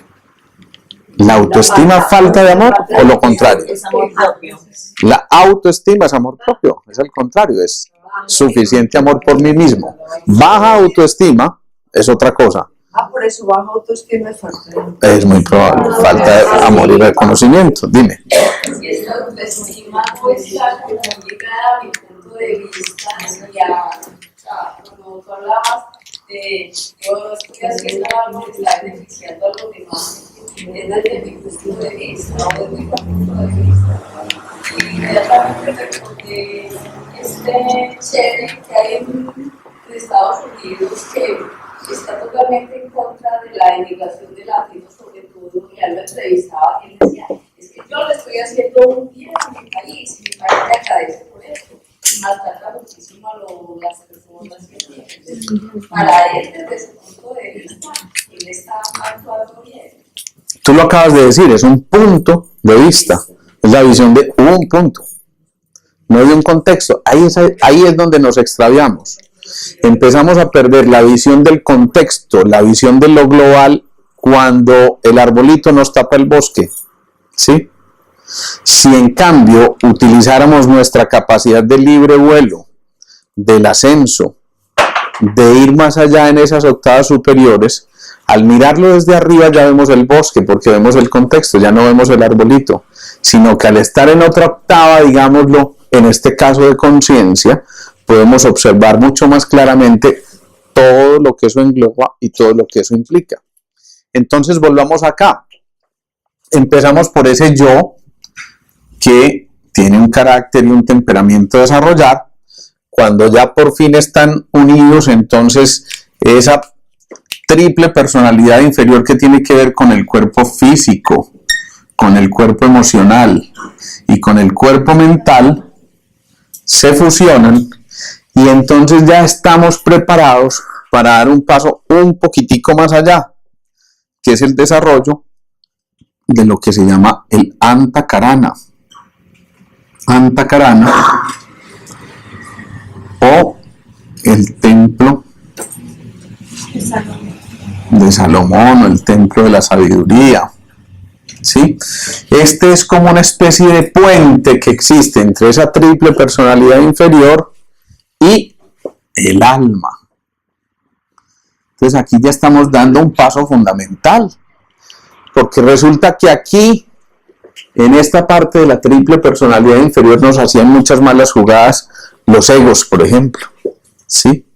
¿La autoestima falta de amor o lo contrario? Es amor propio. La autoestima es amor propio, es al contrario, es suficiente amor por mí mismo. Baja autoestima es otra cosa. Por eso baja autoestima es falta de amor. Es muy probable, falta de amor y reconocimiento. Dime. Si esta autoestima no está como ligada a mi punto de vista y como tú hablabas de yo estoy haciendo algo que está beneficiando a los demás, es desde mi punto de vista o desde mi punto de vista. Y inmediatamente recordé este chévere que hay en Estados Unidos que está totalmente en contra de la emigración de latinos, sobre todo, y él lo entrevistaba y él decía, es que yo le estoy haciendo un bien a mi país, y mi país me agradece por eso, y maltrata muchísimo a las personas que tienen. Para él, desde su punto de vista, él está actuando bien. Tú lo acabas de decir, es un punto de vista, es la visión de un punto, no de un contexto. Ahí es donde nos extraviamos. Empezamos a perder la visión del contexto, la visión de lo global, cuando el arbolito nos tapa el bosque, ¿sí? Si en cambio utilizáramos nuestra capacidad de libre vuelo, del ascenso, de ir más allá en esas octavas superiores, al mirarlo desde arriba ya vemos el bosque, porque vemos el contexto, ya no vemos el arbolito, sino que al estar en otra octava, digámoslo, en este caso de conciencia, podemos observar mucho más claramente todo lo que eso engloba y todo lo que eso implica. Entonces volvamos acá. Empezamos por ese yo que tiene un carácter y un temperamento a desarrollar. Cuando ya por fin están unidos, entonces esa triple personalidad inferior que tiene que ver con el cuerpo físico, con el cuerpo emocional y con el cuerpo mental se fusionan. Y entonces ya estamos preparados para dar un paso un poquitico más allá, que es el desarrollo de lo que se llama el Antakarana. Antakarana o el templo de Salomón o el templo de la sabiduría. ¿Sí? Este es como una especie de puente que existe entre esa triple personalidad inferior y el alma. Entonces aquí ya estamos dando un paso fundamental, porque resulta que aquí, en esta parte de la triple personalidad inferior, nos hacían muchas malas jugadas los egos, por ejemplo, ¿sí?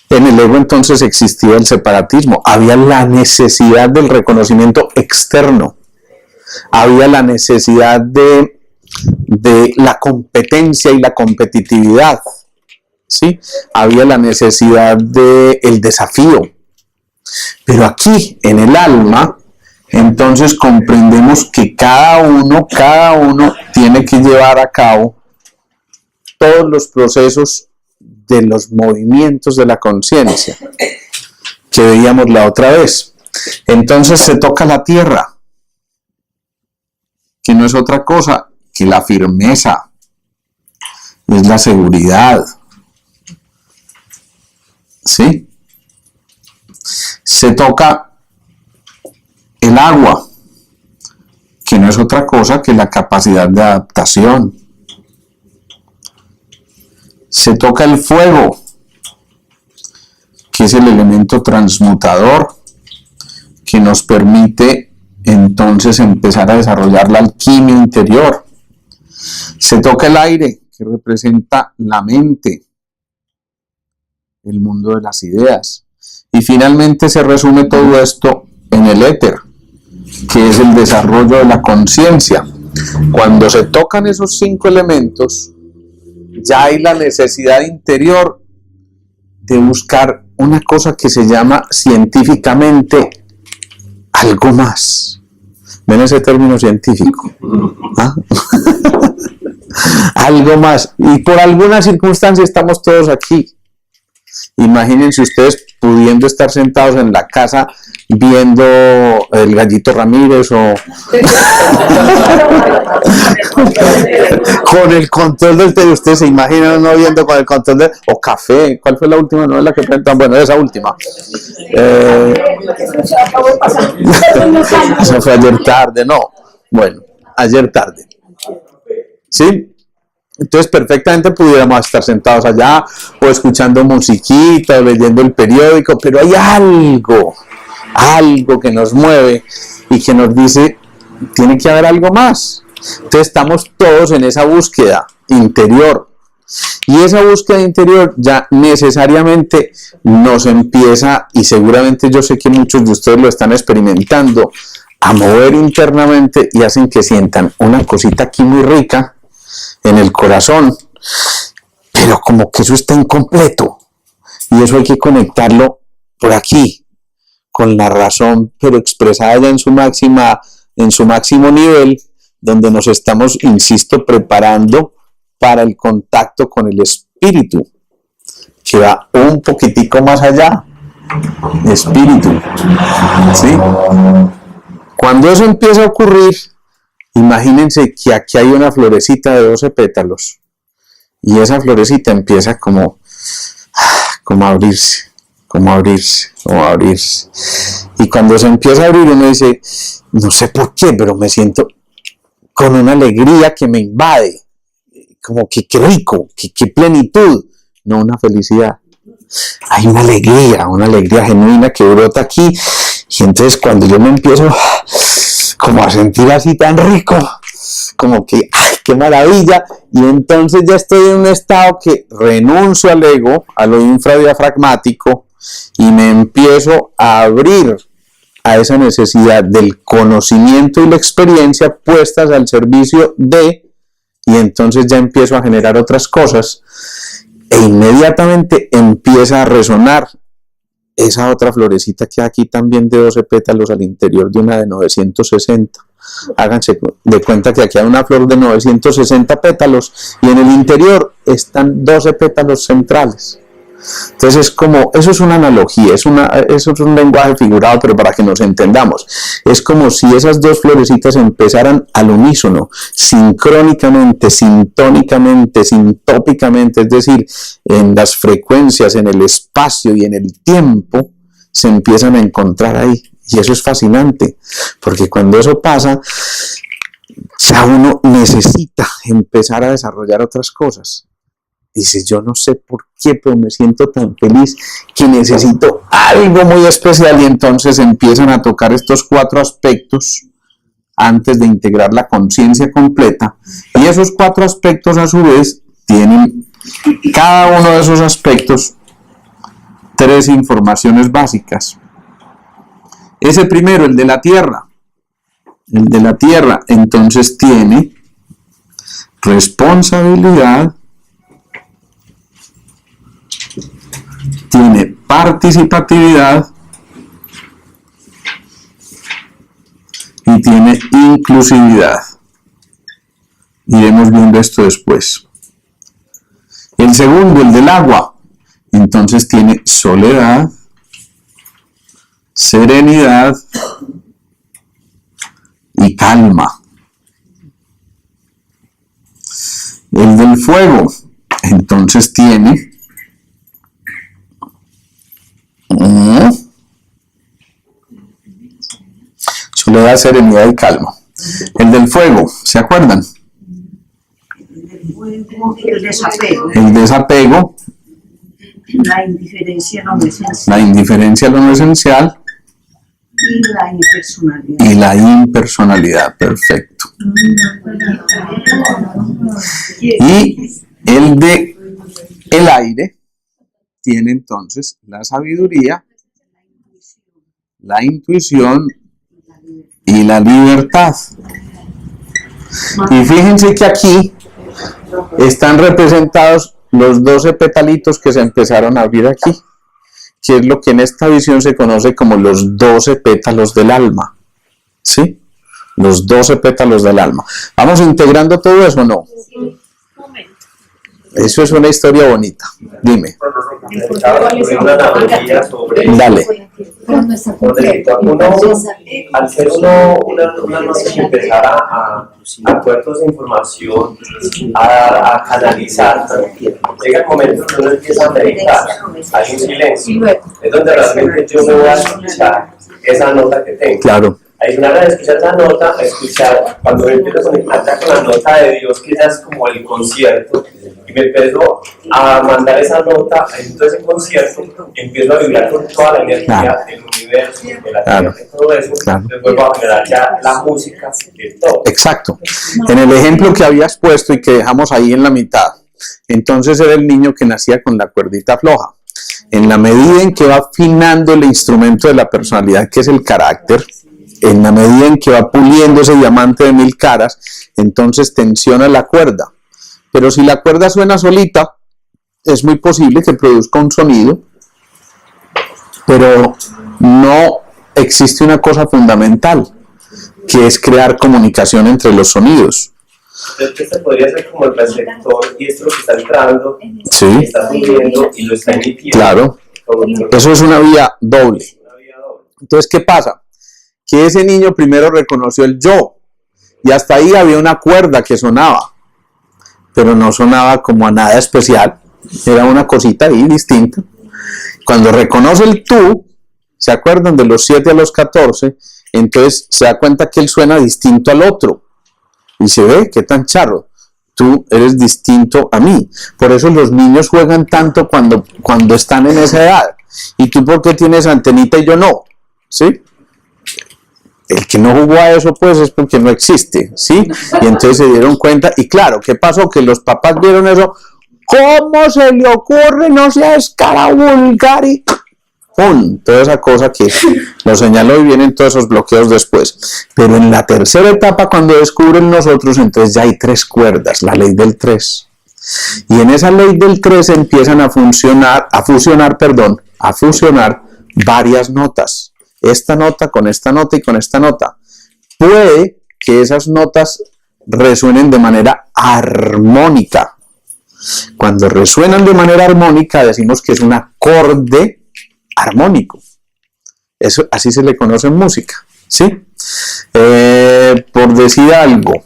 En el ego entonces existía el separatismo, había la necesidad del reconocimiento externo, había la necesidad de la competencia y la competitividad, ¿sí? Había la necesidad del desafío. Pero aquí, en el alma, entonces comprendemos que cada uno tiene que llevar a cabo todos los procesos de los movimientos de la conciencia que veíamos la otra vez. Entonces se toca la tierra, que no es otra cosa que la firmeza, es la seguridad. ¿Sí? Se toca el agua, que no es otra cosa que la capacidad de adaptación. Se toca el fuego, que es el elemento transmutador que nos permite entonces empezar a desarrollar la alquimia interior. Se toca el aire, que representa la mente, el mundo de las ideas. Y finalmente se resume todo esto en el éter, que es el desarrollo de la conciencia. Cuando se tocan esos 5 elementos, ya hay la necesidad interior de buscar una cosa que se llama científicamente algo más. ¿Ven ese término científico? ¿Ah? Algo más. Y por alguna circunstancia estamos todos aquí. Imagínense ustedes pudiendo estar sentados en la casa viendo el Gallito Ramírez o con el control del TV. Ustedes se imaginan no viendo con el control del o Café. ¿Cuál fue la última novela que presentaron? Bueno, esa última. Eso fue ayer tarde, no. Bueno, ayer tarde. ¿Sí? Entonces perfectamente pudiéramos estar sentados allá o escuchando musiquita o leyendo el periódico, pero hay algo que nos mueve y que nos dice, tiene que haber algo más. Entonces estamos todos en esa búsqueda interior. Y esa búsqueda interior ya necesariamente nos empieza, y seguramente yo sé que muchos de ustedes lo están experimentando, a mover internamente y hacen que sientan una cosita aquí muy rica en el corazón, pero como que eso está incompleto y eso hay que conectarlo por aquí con la razón, pero expresada ya en su máximo nivel, donde nos estamos, insisto, preparando para el contacto con el espíritu, que va un poquitico más allá. Espíritu, ¿sí? Cuando eso empieza a ocurrir, imagínense que aquí hay una florecita de 12 pétalos y esa florecita empieza como a abrirse. Y cuando se empieza a abrir uno dice, no sé por qué, pero me siento con una alegría que me invade, como que qué rico, qué plenitud, no una felicidad. Hay una alegría genuina que brota aquí y entonces cuando yo me empiezo como a sentir así tan rico, como que, ¡ay, qué maravilla! Y entonces ya estoy en un estado que renuncio al ego, a lo infradiafragmático, y me empiezo a abrir a esa necesidad del conocimiento y la experiencia puestas al servicio de, y entonces ya empiezo a generar otras cosas, e inmediatamente empieza a resonar esa otra florecita que hay aquí también de 12 pétalos al interior de una de 960. Háganse de cuenta que aquí hay una flor de 960 pétalos y en el interior están 12 pétalos centrales. Entonces es como, eso es una analogía, eso es un lenguaje figurado, pero para que nos entendamos, es como si esas dos florecitas empezaran al unísono, sincrónicamente, sintónicamente, sintópicamente, es decir, en las frecuencias, en el espacio y en el tiempo, se empiezan a encontrar ahí. Y eso es fascinante, porque cuando eso pasa, ya uno necesita empezar a desarrollar otras cosas. Dice, yo no sé por qué, pero me siento tan feliz que necesito algo muy especial, y entonces empiezan a tocar estos 4 aspectos antes de integrar la conciencia completa, y esos 4 aspectos a su vez tienen, cada uno de esos aspectos, 3 informaciones básicas. Ese primero, el de la tierra, entonces tiene responsabilidad, tiene participatividad y tiene inclusividad. Iremos viendo esto después. El segundo, el del agua, entonces tiene soledad, serenidad y calma. El del fuego, entonces tiene soledad, serenidad y calma. El del fuego, ¿se acuerdan? El desapego, El desapego, la indiferencia no esencial la indiferencia a lo no esencial y la impersonalidad. y la impersonalidad. Perfecto. Y el de el aire tiene entonces la sabiduría, la intuición y la libertad. Y fíjense que aquí están representados los 12 petalitos que se empezaron a abrir aquí, que es lo que en esta visión se conoce como los 12 pétalos del alma. ¿Sí? Los 12 pétalos del alma. ¿Vamos integrando todo eso o no? Eso es una historia bonita. Dime. Una analogía sobre Dale. Pero no está por decir, al ser una noche que empezara a poder toda esa información, a canalizar, llega el momento en que uno empieza a meditar, hay un silencio, es donde realmente yo me voy a escuchar esa nota que tengo. Claro. Adicional a escuchar esa nota, a escuchar, cuando me empiezo a conectar ya con la nota de Dios, que ya es como el concierto, y me empiezo a mandar esa nota en todo ese concierto, empiezo a vibrar con toda la energía del universo, de la tierra, de todo eso, entonces vuelvo a generar ya la música de todo. Exacto. En el ejemplo que habías puesto y que dejamos ahí en la mitad, entonces era el niño que nacía con la cuerdita floja. En la medida en que va afinando el instrumento de la personalidad, que es el carácter, en la medida en que va puliendo ese diamante de 1000 caras, entonces tensiona la cuerda. Pero si la cuerda suena solita, es muy posible que produzca un sonido, pero no existe una cosa fundamental, que es crear comunicación entre los sonidos. Entonces este podría ser como el receptor, y esto lo que está entrando, Sí, está subiendo y lo está emitiendo. claro. Eso es una vía doble. Entonces, ¿qué pasa? Que ese niño primero reconoció el yo, y hasta ahí había una cuerda que sonaba, pero no sonaba como a nada especial, era una cosita ahí distinta. Cuando reconoce el tú, ¿se acuerdan? De los 7 a los 14, entonces se da cuenta que él suena distinto al otro, y se ve, qué tan charro, tú eres distinto a mí. Por eso los niños juegan tanto cuando están en esa edad. ¿Y tú por qué tienes antenita y yo no? ¿Sí? El que no jugó a eso, pues, es porque no existe, ¿sí? Y entonces se dieron cuenta, y claro, ¿qué pasó? Que los papás vieron eso, ¿cómo se le ocurre? No seas cara vulgar y ¡pum! Toda esa cosa que lo señaló, y vienen todos esos bloqueos después. Pero en la tercera etapa, cuando descubren nosotros, entonces ya hay 3 cuerdas, la ley del 3. Y en esa ley del 3 empiezan a fusionar varias notas. Esta nota con esta nota y con esta nota. Puede que esas notas resuenen de manera armónica. Cuando resuenan de manera armónica, decimos que es un acorde armónico. Eso, así se le conoce en música, ¿sí? Por decir algo,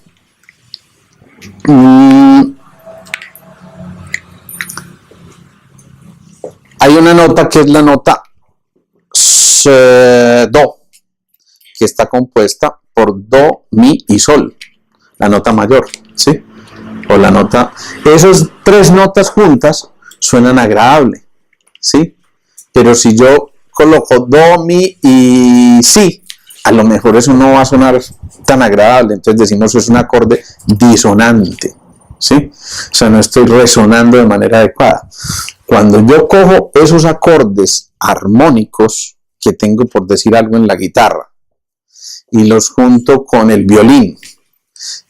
hay una nota que es la nota do, que está compuesta por do, mi y sol, la nota mayor, ¿sí? O la nota, esas 3 notas juntas suenan agradable, ¿sí? Pero si yo coloco do, mi y si, a lo mejor eso no va a sonar tan agradable, entonces decimos que es un acorde disonante, ¿sí? O sea, no estoy resonando de manera adecuada. Cuando yo cojo esos acordes armónicos que tengo, por decir algo, en la guitarra, y los junto con el violín,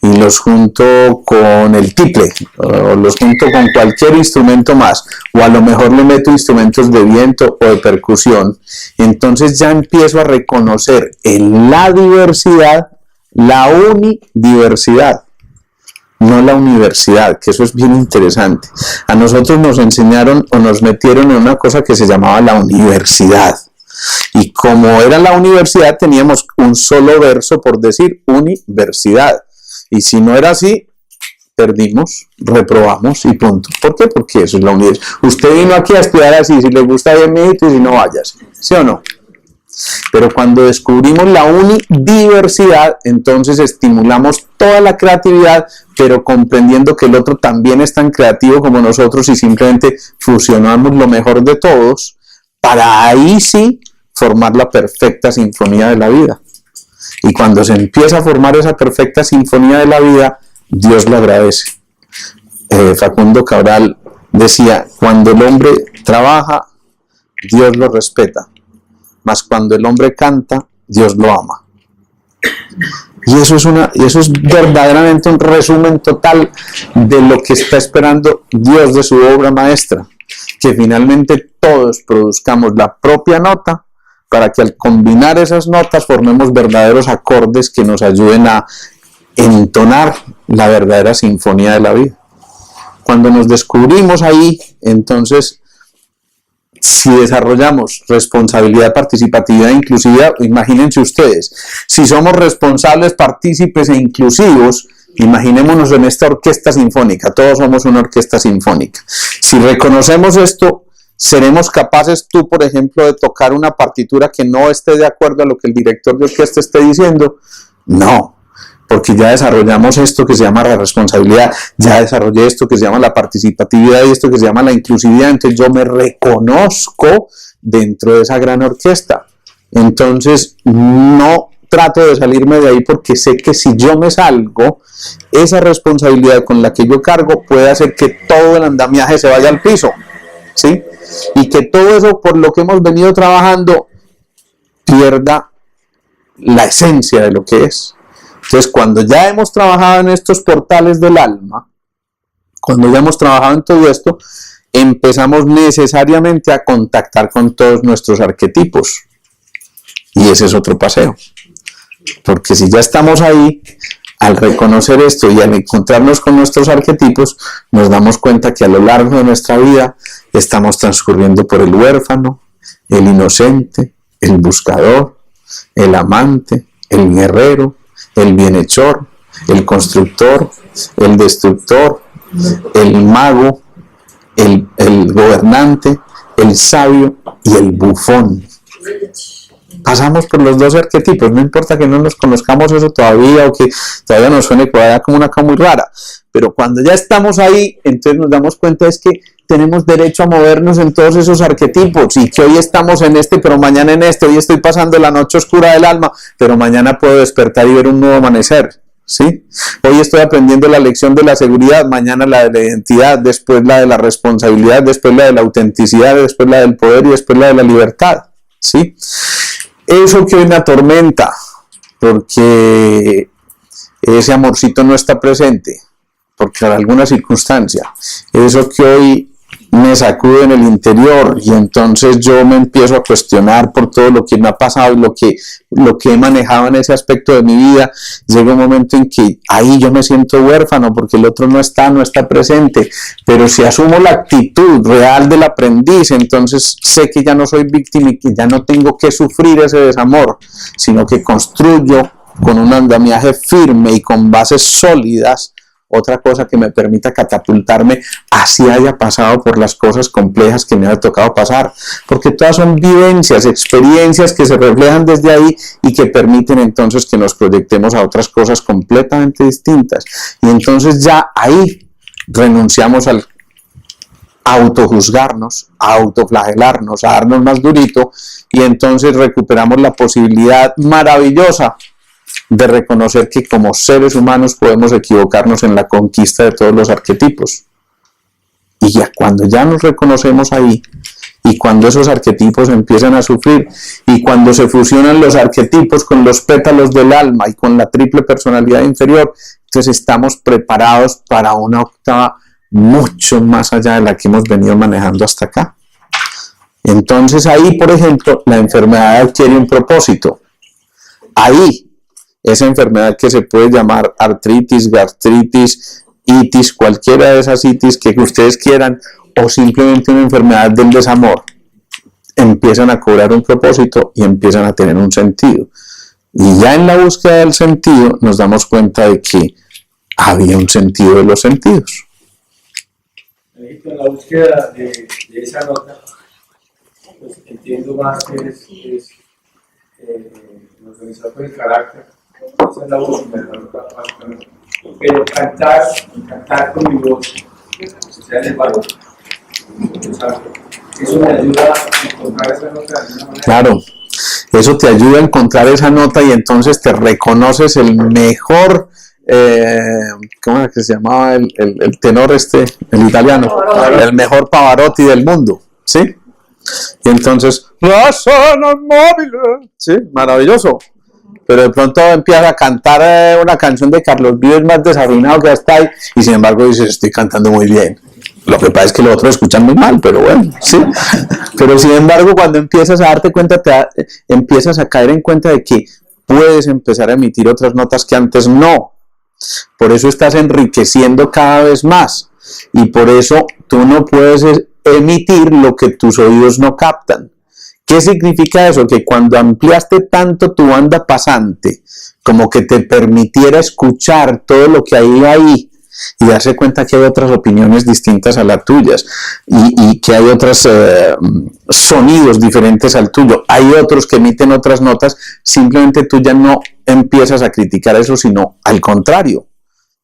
y los junto con el tiple, o los junto con cualquier instrumento más, o a lo mejor le meto instrumentos de viento o de percusión, entonces ya empiezo a reconocer en la diversidad la unidiversidad, no la universidad, que eso es bien interesante. A nosotros nos enseñaron o nos metieron en una cosa que se llamaba la universidad. Y como era la universidad, teníamos un solo verso por decir universidad. Y si no era así, perdimos, reprobamos y punto. ¿Por qué? Porque eso es la unidad. Usted vino aquí a estudiar así, si le gusta bien, mijito, y si no, vayas. ¿Sí o no? Pero cuando descubrimos la unidiversidad, entonces estimulamos toda la creatividad, pero comprendiendo que el otro también es tan creativo como nosotros y simplemente fusionamos lo mejor de todos para ahí sí formar la perfecta sinfonía de la vida. Y cuando se empieza a formar esa perfecta sinfonía de la vida, Dios lo agradece. Facundo Cabral decía, cuando el hombre trabaja, Dios lo respeta. Mas cuando el hombre canta, Dios lo ama. Y eso es verdaderamente un resumen total de lo que está esperando Dios de su obra maestra, que finalmente todos produzcamos la propia nota para que al combinar esas notas formemos verdaderos acordes que nos ayuden a entonar la verdadera sinfonía de la vida. Cuando nos descubrimos ahí, entonces, si desarrollamos responsabilidad, participatividad e inclusividad, imagínense ustedes, si somos responsables, partícipes e inclusivos, imaginémonos en esta orquesta sinfónica, todos somos una orquesta sinfónica. Si reconocemos esto, ¿seremos capaces tú, por ejemplo, de tocar una partitura que no esté de acuerdo a lo que el director de orquesta esté diciendo? No, porque ya desarrollamos esto que se llama la responsabilidad, ya desarrollé esto que se llama la participatividad y esto que se llama la inclusividad, entonces yo me reconozco dentro de esa gran orquesta. Entonces no trato de salirme de ahí porque sé que si yo me salgo, esa responsabilidad con la que yo cargo puede hacer que todo el andamiaje se vaya al piso, ¿sí? Y que todo eso por lo que hemos venido trabajando pierda la esencia de lo que es. Entonces, cuando ya hemos trabajado en estos portales del alma, cuando ya hemos trabajado en todo esto, empezamos necesariamente a contactar con todos nuestros arquetipos. Y ese es otro paseo. Porque si ya estamos ahí, al reconocer esto y al encontrarnos con nuestros arquetipos, nos damos cuenta que a lo largo de nuestra vida estamos transcurriendo por el huérfano, el inocente, el buscador, el amante, el guerrero, el bienhechor, el constructor, el destructor, el mago, el gobernante, el sabio y el bufón. Pasamos por los dos arquetipos, no importa que no nos conozcamos eso todavía o que todavía nos suene como una cosa muy rara, pero cuando ya estamos ahí, entonces nos damos cuenta es que tenemos derecho a movernos en todos esos arquetipos y que hoy estamos en este, pero mañana en este, hoy estoy pasando la noche oscura del alma, pero mañana puedo despertar y ver un nuevo amanecer, ¿sí? Hoy estoy aprendiendo la lección de la seguridad, mañana la de la identidad, después la de la responsabilidad, después la de la autenticidad, después la del poder y después la de la libertad, ¿sí? Eso que hoy me atormenta, porque ese amorcito no está presente, porque por alguna circunstancia, eso que hoy me sacude en el interior y entonces yo me empiezo a cuestionar por todo lo que me ha pasado y lo que he manejado en ese aspecto de mi vida, llega un momento en que ahí yo me siento huérfano porque el otro no está presente, pero si asumo la actitud real del aprendiz, entonces sé que ya no soy víctima y que ya no tengo que sufrir ese desamor, sino que construyo con un andamiaje firme y con bases sólidas otra cosa que me permita catapultarme así haya pasado por las cosas complejas que me ha tocado pasar, porque todas son vivencias, experiencias que se reflejan desde ahí y que permiten entonces que nos proyectemos a otras cosas completamente distintas, y entonces ya ahí renunciamos al autojuzgarnos, a autoflagelarnos, a darnos más durito, y entonces recuperamos la posibilidad maravillosa de reconocer que como seres humanos podemos equivocarnos en la conquista de todos los arquetipos. Y ya cuando ya nos reconocemos ahí, y cuando esos arquetipos empiezan a sufrir, y cuando se fusionan los arquetipos con los pétalos del alma y con la triple personalidad inferior, entonces estamos preparados para una octava mucho más allá de la que hemos venido manejando hasta acá. Entonces ahí, por ejemplo, la enfermedad adquiere un propósito. Ahí, esa enfermedad que se puede llamar artritis, gastritis, itis, cualquiera de esas itis que ustedes quieran, o simplemente una enfermedad del desamor, empiezan a cobrar un propósito y empiezan a tener un sentido. Y ya en la búsqueda del sentido nos damos cuenta de que había un sentido de los sentidos. En la búsqueda de esa nota, pues entiendo más que es organizar por el carácter. Esa es la búsqueda de la nota, básicamente. Pero cantar con mi voz, o sea, en el valor. Eso me ayuda a encontrar esa nota de alguna manera. Claro, eso te ayuda a encontrar esa nota y entonces te reconoces el mejor, ¿cómo era que se llamaba el tenor el italiano? El mejor Pavarotti del mundo, ¿sí? Y entonces, razones móviles, ¿sí? Maravilloso. Pero de pronto empieza a cantar una canción de Carlos Vives más desafinado que hasta ahí, y sin embargo dices, estoy cantando muy bien. Lo que pasa es que los otros escuchan muy mal, pero bueno, sí. Pero sin embargo, cuando empiezas a darte cuenta, empiezas a caer en cuenta de que puedes empezar a emitir otras notas que antes no. Por eso estás enriqueciendo cada vez más. Y por eso tú no puedes emitir lo que tus oídos no captan. ¿Qué significa eso? Que cuando ampliaste tanto tu banda pasante, como que te permitiera escuchar todo lo que hay ahí, y darse cuenta que hay otras opiniones distintas a las tuyas y que hay otros sonidos diferentes al tuyo, hay otros que emiten otras notas, simplemente tú ya no empiezas a criticar eso, sino al contrario,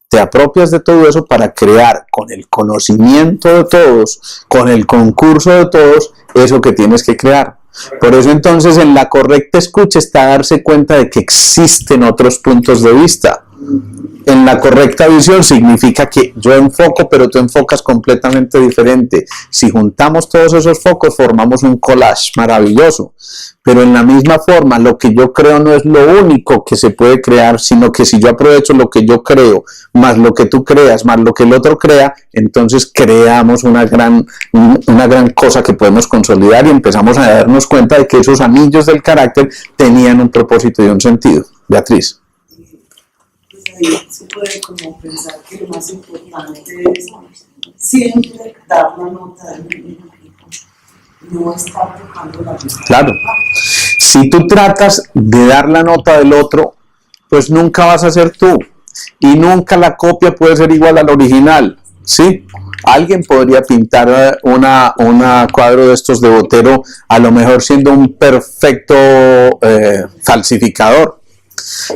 te apropias de todo eso para crear con el conocimiento de todos, con el concurso de todos, eso que tienes que crear. Por eso entonces en la correcta escucha está darse cuenta de que existen otros puntos de vista. En la correcta visión significa que yo enfoco, pero tú enfocas completamente diferente. Si juntamos todos esos focos, formamos un collage maravilloso. Pero en la misma forma, lo que yo creo no es lo único que se puede crear, sino que si yo aprovecho lo que yo creo, más lo que tú creas, más lo que el otro crea, entonces creamos una gran cosa que podemos consolidar y empezamos a darnos cuenta de que esos anillos del carácter tenían un propósito y un sentido. Beatriz. Se puede como pensar que lo más importante es siempre dar la nota del mismo equipo, no estar tocando la misma. Claro, si tú tratas de dar la nota del otro, pues nunca vas a ser tú y nunca la copia puede ser igual al original, ¿sí? Alguien podría pintar una cuadro de estos de Botero, a lo mejor siendo un perfecto falsificador.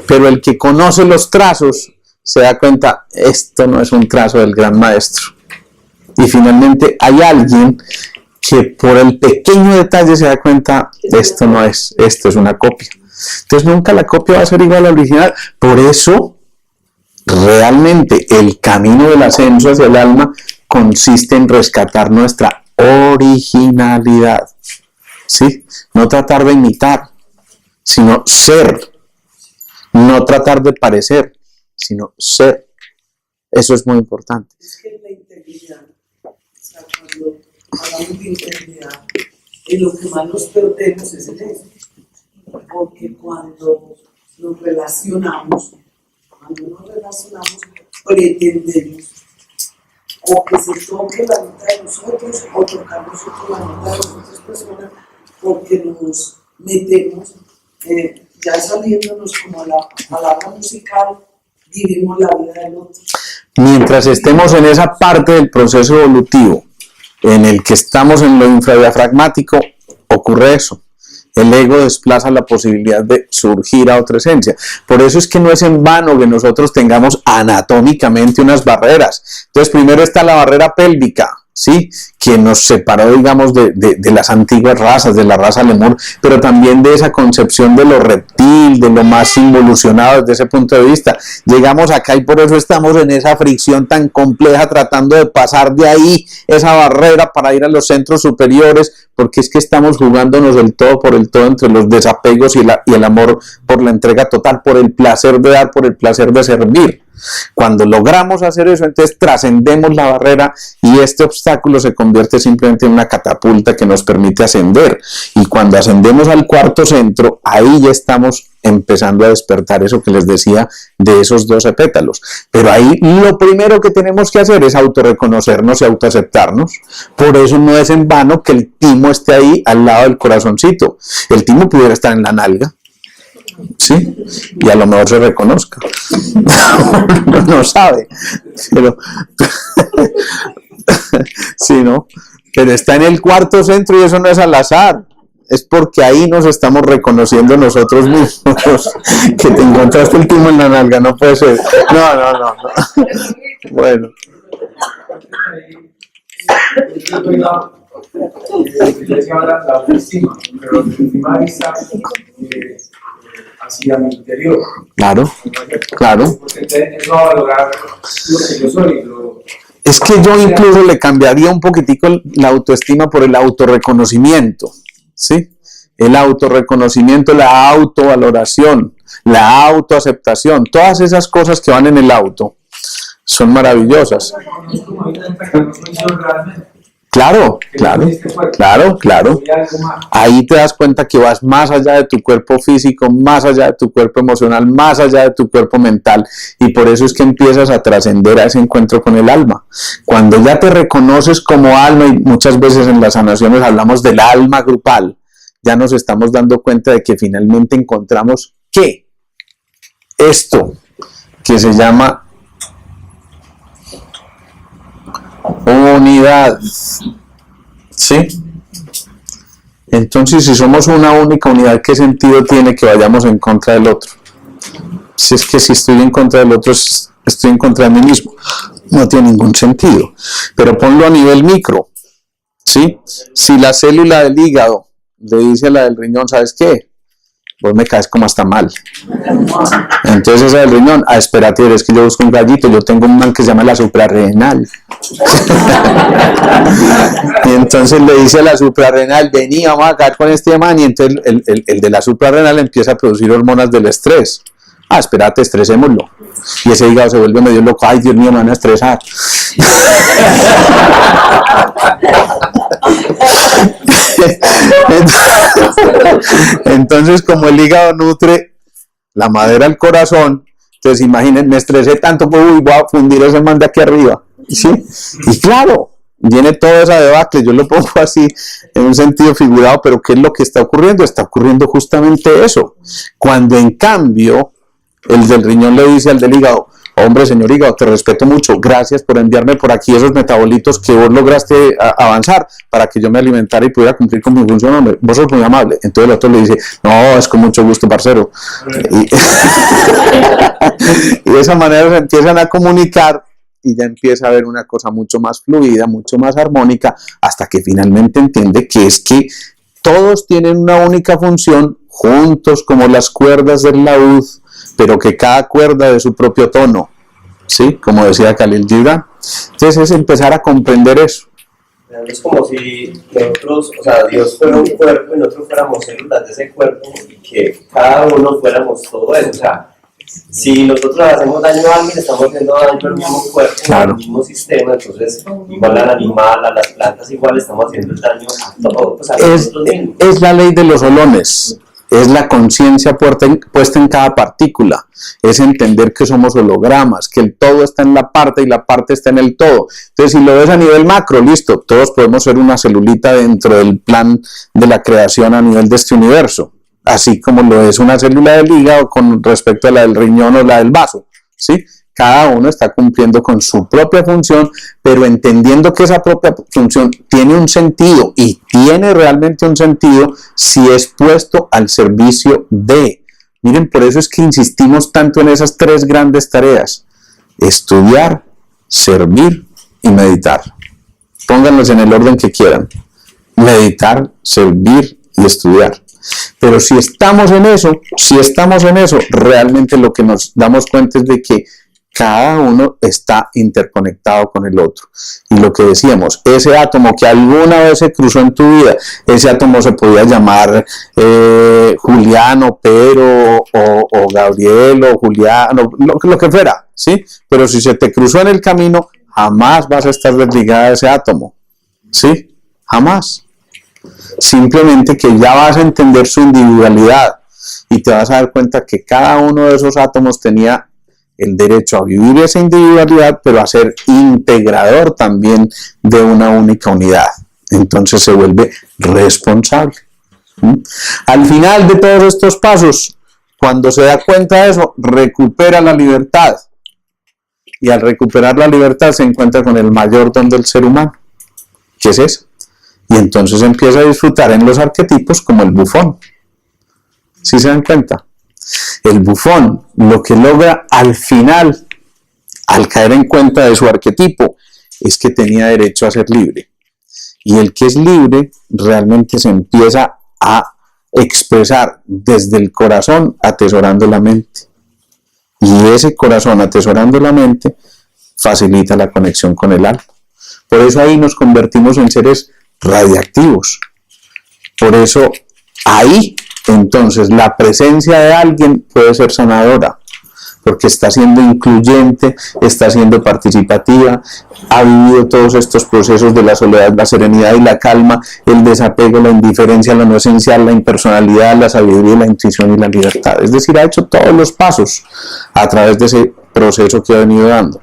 Pero el que conoce los trazos se da cuenta, esto no es un trazo del gran maestro. Y finalmente hay alguien que por el pequeño detalle se da cuenta, esto no es, esto es una copia. Entonces nunca la copia va a ser igual al original. Por eso, realmente el camino del ascenso hacia el alma consiste en rescatar nuestra originalidad. ¿Sí? No tratar de imitar, sino ser. No tratar de parecer, sino ser. Eso es muy importante. Es que la integridad, o sea, cuando hablamos de integridad, en lo que más nos perdemos es en eso. Porque cuando nos relacionamos, pretendemos o que se toque la nota de nosotros o tocar nosotros la nota de las otras personas, porque nos metemos ya saliéndonos como a la palabra musical, vivimos la vida del otro. Mientras estemos en esa parte del proceso evolutivo, en el que estamos en lo infradiafragmático, ocurre eso. El ego desplaza la posibilidad de surgir a otra esencia. Por eso es que no es en vano que nosotros tengamos anatómicamente unas barreras. Entonces, primero está la barrera pélvica, ¿sí? Que nos separó, digamos, de las antiguas razas, de la raza lemur, pero también de esa concepción de lo reptil, de lo más involucionado desde ese punto de vista. Llegamos acá y por eso estamos en esa fricción tan compleja, tratando de pasar de ahí esa barrera para ir a los centros superiores, porque es que estamos jugándonos el todo por el todo entre los desapegos y el amor por la entrega total, por el placer de dar, por el placer de servir. Cuando logramos hacer eso, entonces trascendemos la barrera y este obstáculo se convierte simplemente en una catapulta que nos permite ascender. Y cuando ascendemos al cuarto centro, ahí ya estamos empezando a despertar eso que les decía de esos 12 pétalos. Pero ahí lo primero que tenemos que hacer es autorreconocernos y autoaceptarnos. Por eso no es en vano que el timo esté ahí al lado del corazoncito. El timo pudiera estar en la nalga. ¿sí? Y a lo mejor se reconozca. No sabe, pero sí, ¿no? Pero está en el cuarto centro y eso no es al azar. Es porque ahí nos estamos reconociendo nosotros mismos. Que te encontraste el timo en la nalga, no puede ser. No. Bueno. La autoestima, pero la autoestima está hacia mi interior. Claro. Porque entonces no va a valorar lo que yo soy. Es que yo incluso le cambiaría un poquitico la autoestima por el autorreconocimiento, ¿sí? El autorreconocimiento, la autovaloración, la autoaceptación, todas esas cosas que van en el auto son maravillosas. Claro. Ahí te das cuenta que vas más allá de tu cuerpo físico, más allá de tu cuerpo emocional, más allá de tu cuerpo mental, y por eso es que empiezas a trascender a ese encuentro con el alma. Cuando ya te reconoces como alma, y muchas veces en las sanaciones hablamos del alma grupal, ya nos estamos dando cuenta de que finalmente encontramos que esto que se llama unidad, ¿sí? Entonces, si somos una única unidad, ¿qué sentido tiene que vayamos en contra del otro? Si es que si estoy en contra del otro, estoy en contra de mí mismo. No tiene ningún sentido. Pero ponlo a nivel micro, ¿sí? Si la célula del hígado le dice a la del riñón, ¿sabes qué? Vos me caes como hasta mal. Entonces esa del riñón, espérate, es que yo busco un gallito, yo tengo un man que se llama la suprarrenal. Y entonces le dice a la suprarrenal, vení, vamos a caer con este man, y entonces el de la suprarrenal empieza a producir hormonas del estrés. Espérate, estresémoslo. Y ese hígado se vuelve medio loco, ay Dios mío, me van a estresar. Entonces, como el hígado nutre la madera al corazón, entonces imaginen, me estresé tanto, pues voy a fundir ese man de aquí arriba, ¿sí? Y claro, viene toda esa debacle, yo lo pongo así en un sentido figurado, pero ¿qué es lo que está ocurriendo? Está ocurriendo justamente eso. Cuando en cambio el del riñón le dice al del hígado, hombre, señor hígado, te respeto mucho, gracias por enviarme por aquí esos metabolitos que vos lograste avanzar para que yo me alimentara y pudiera cumplir con mi función, hombre, vos sos muy amable. Entonces el otro le dice, no, es con mucho gusto, parcero. Y de esa manera se empiezan a comunicar y ya empieza a haber una cosa mucho más fluida, mucho más armónica, hasta que finalmente entiende que es que todos tienen una única función, juntos como las cuerdas del laúd, pero que cada cuerda de su propio tono, ¿sí? Como decía Khalil Gibran. Entonces es empezar a comprender eso. Es como si nosotros, o sea, Dios fuera un cuerpo y nosotros fuéramos células de ese cuerpo y que cada uno fuéramos todo eso. O sea, si nosotros hacemos daño a alguien, estamos haciendo daño al mismo cuerpo, claro, al mismo sistema. Entonces, igual al animal, a las plantas, igual estamos haciendo el daño a todo. Pues a nosotros mismos. Es la ley de los holones. Es la conciencia puesta en cada partícula, es entender que somos hologramas, que el todo está en la parte y la parte está en el todo. Entonces, si lo ves a nivel macro, listo, todos podemos ser una celulita dentro del plan de la creación a nivel de este universo, así como lo es una célula del hígado con respecto a la del riñón o la del vaso, ¿sí? Cada uno está cumpliendo con su propia función, pero entendiendo que esa propia función tiene un sentido y tiene realmente un sentido si es puesto al servicio de. Miren, por eso es que insistimos tanto en esas tres grandes tareas: estudiar, servir y meditar. Pónganlos en el orden que quieran: meditar, servir y estudiar. Pero si estamos en eso, realmente lo que nos damos cuenta es de que cada uno está interconectado con el otro. Y lo que decíamos, ese átomo que alguna vez se cruzó en tu vida, ese átomo se podía llamar Juliano, Pero, o Gabriel, o Juliano, lo que fuera, ¿sí? Pero si se te cruzó en el camino, jamás vas a estar desligada de ese átomo, ¿sí? Jamás. Simplemente que ya vas a entender su individualidad y te vas a dar cuenta que cada uno de esos átomos tenía el derecho a vivir esa individualidad, pero a ser integrador también de una única unidad. Entonces se vuelve responsable. Al final de todos estos pasos, Cuando se da cuenta de eso, recupera la libertad. Y al recuperar la libertad se encuentra con el mayor don del ser humano, que es ese. Y entonces empieza a disfrutar en los arquetipos como el bufón. ¿Sí se dan cuenta? El bufón lo que logra al final, al caer en cuenta de su arquetipo, es que tenía derecho a ser libre. Y el que es libre realmente se empieza a expresar desde el corazón atesorando la mente. Y ese corazón atesorando la mente facilita la conexión con el alma. Por eso ahí nos convertimos en seres radiactivos. Por eso ahí entonces la presencia de alguien puede ser sanadora, porque está siendo incluyente, está siendo participativa, ha vivido todos estos procesos de la soledad, la serenidad y la calma, el desapego, la indiferencia, la no esencial, la impersonalidad, la sabiduría, la intuición y la libertad. Es decir, ha hecho todos los pasos a través de ese proceso que ha venido dando.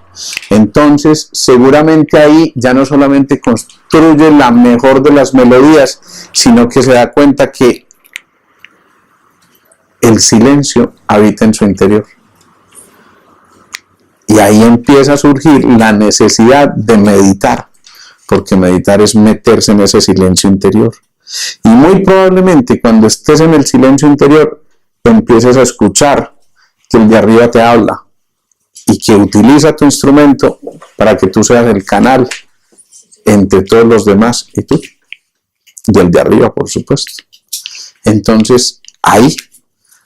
Entonces, seguramente ahí ya no solamente construye la mejor de las melodías, sino que se da cuenta que el silencio habita en su interior. Y ahí empieza a surgir la necesidad de meditar, porque meditar es meterse en ese silencio interior. Y muy probablemente cuando estés en el silencio interior, empieces a escuchar que el de arriba te habla y que utiliza tu instrumento para que tú seas el canal entre todos los demás y tú. Y el de arriba, por supuesto. Entonces, ahí,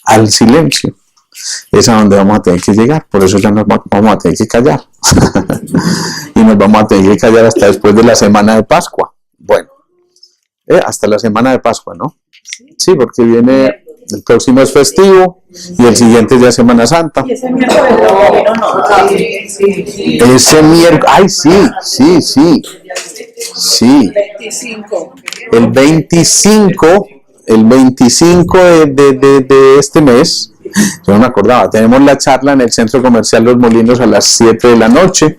al silencio, es a donde vamos a tener que llegar. Por eso ya nos vamos a tener que callar. Y nos vamos a tener que callar hasta después de la semana de Pascua. Bueno, hasta la semana de Pascua, ¿no? Sí, porque viene, el próximo es festivo y el siguiente es ya Semana Santa. Y ese miércoles no. Sí. Ese miércoles, ay, sí. 25. El 25 de este mes, yo no me acordaba, tenemos la charla en el Centro Comercial Los Molinos a las 7 de la noche,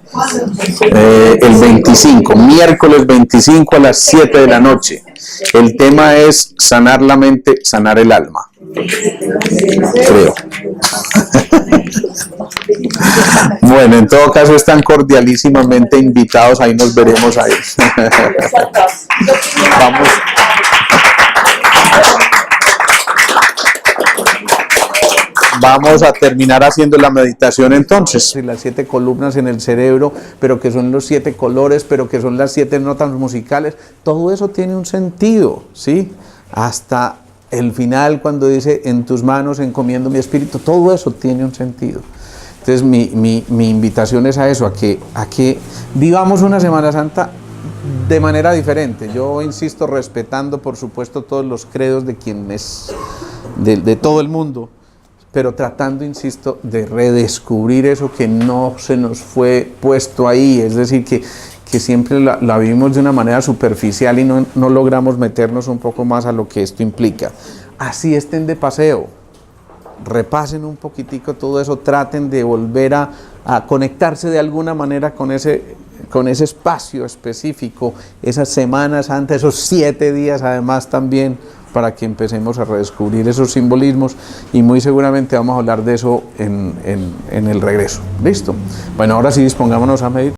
el 25, miércoles 25 a las 7 de la noche. El tema es sanar la mente, sanar el alma, creo. Bueno, en todo caso están cordialísimamente invitados, ahí nos veremos ahí. Vamos a terminar haciendo la meditación entonces. Las 7 columnas en el cerebro, pero que son los 7 colores, pero que son las 7 notas musicales, todo eso tiene un sentido, ¿sí? Hasta el final cuando dice, en tus manos encomiendo mi espíritu, todo eso tiene un sentido. Entonces mi invitación es a eso, a que vivamos una Semana Santa de manera diferente. Yo insisto, respetando por supuesto todos los credos de quienes, de todo el mundo, pero tratando, insisto, de redescubrir eso que no se nos fue puesto ahí, es decir, que siempre la vivimos de una manera superficial y no logramos meternos un poco más a lo que esto implica. Así estén de paseo, repasen un poquitico todo eso, traten de volver a conectarse de alguna manera con ese espacio específico, esas Semanas Santa, esos 7 días además también, para que empecemos a redescubrir esos simbolismos, y muy seguramente vamos a hablar de eso en el regreso. ¿Listo? Bueno, ahora sí dispongámonos a meditar.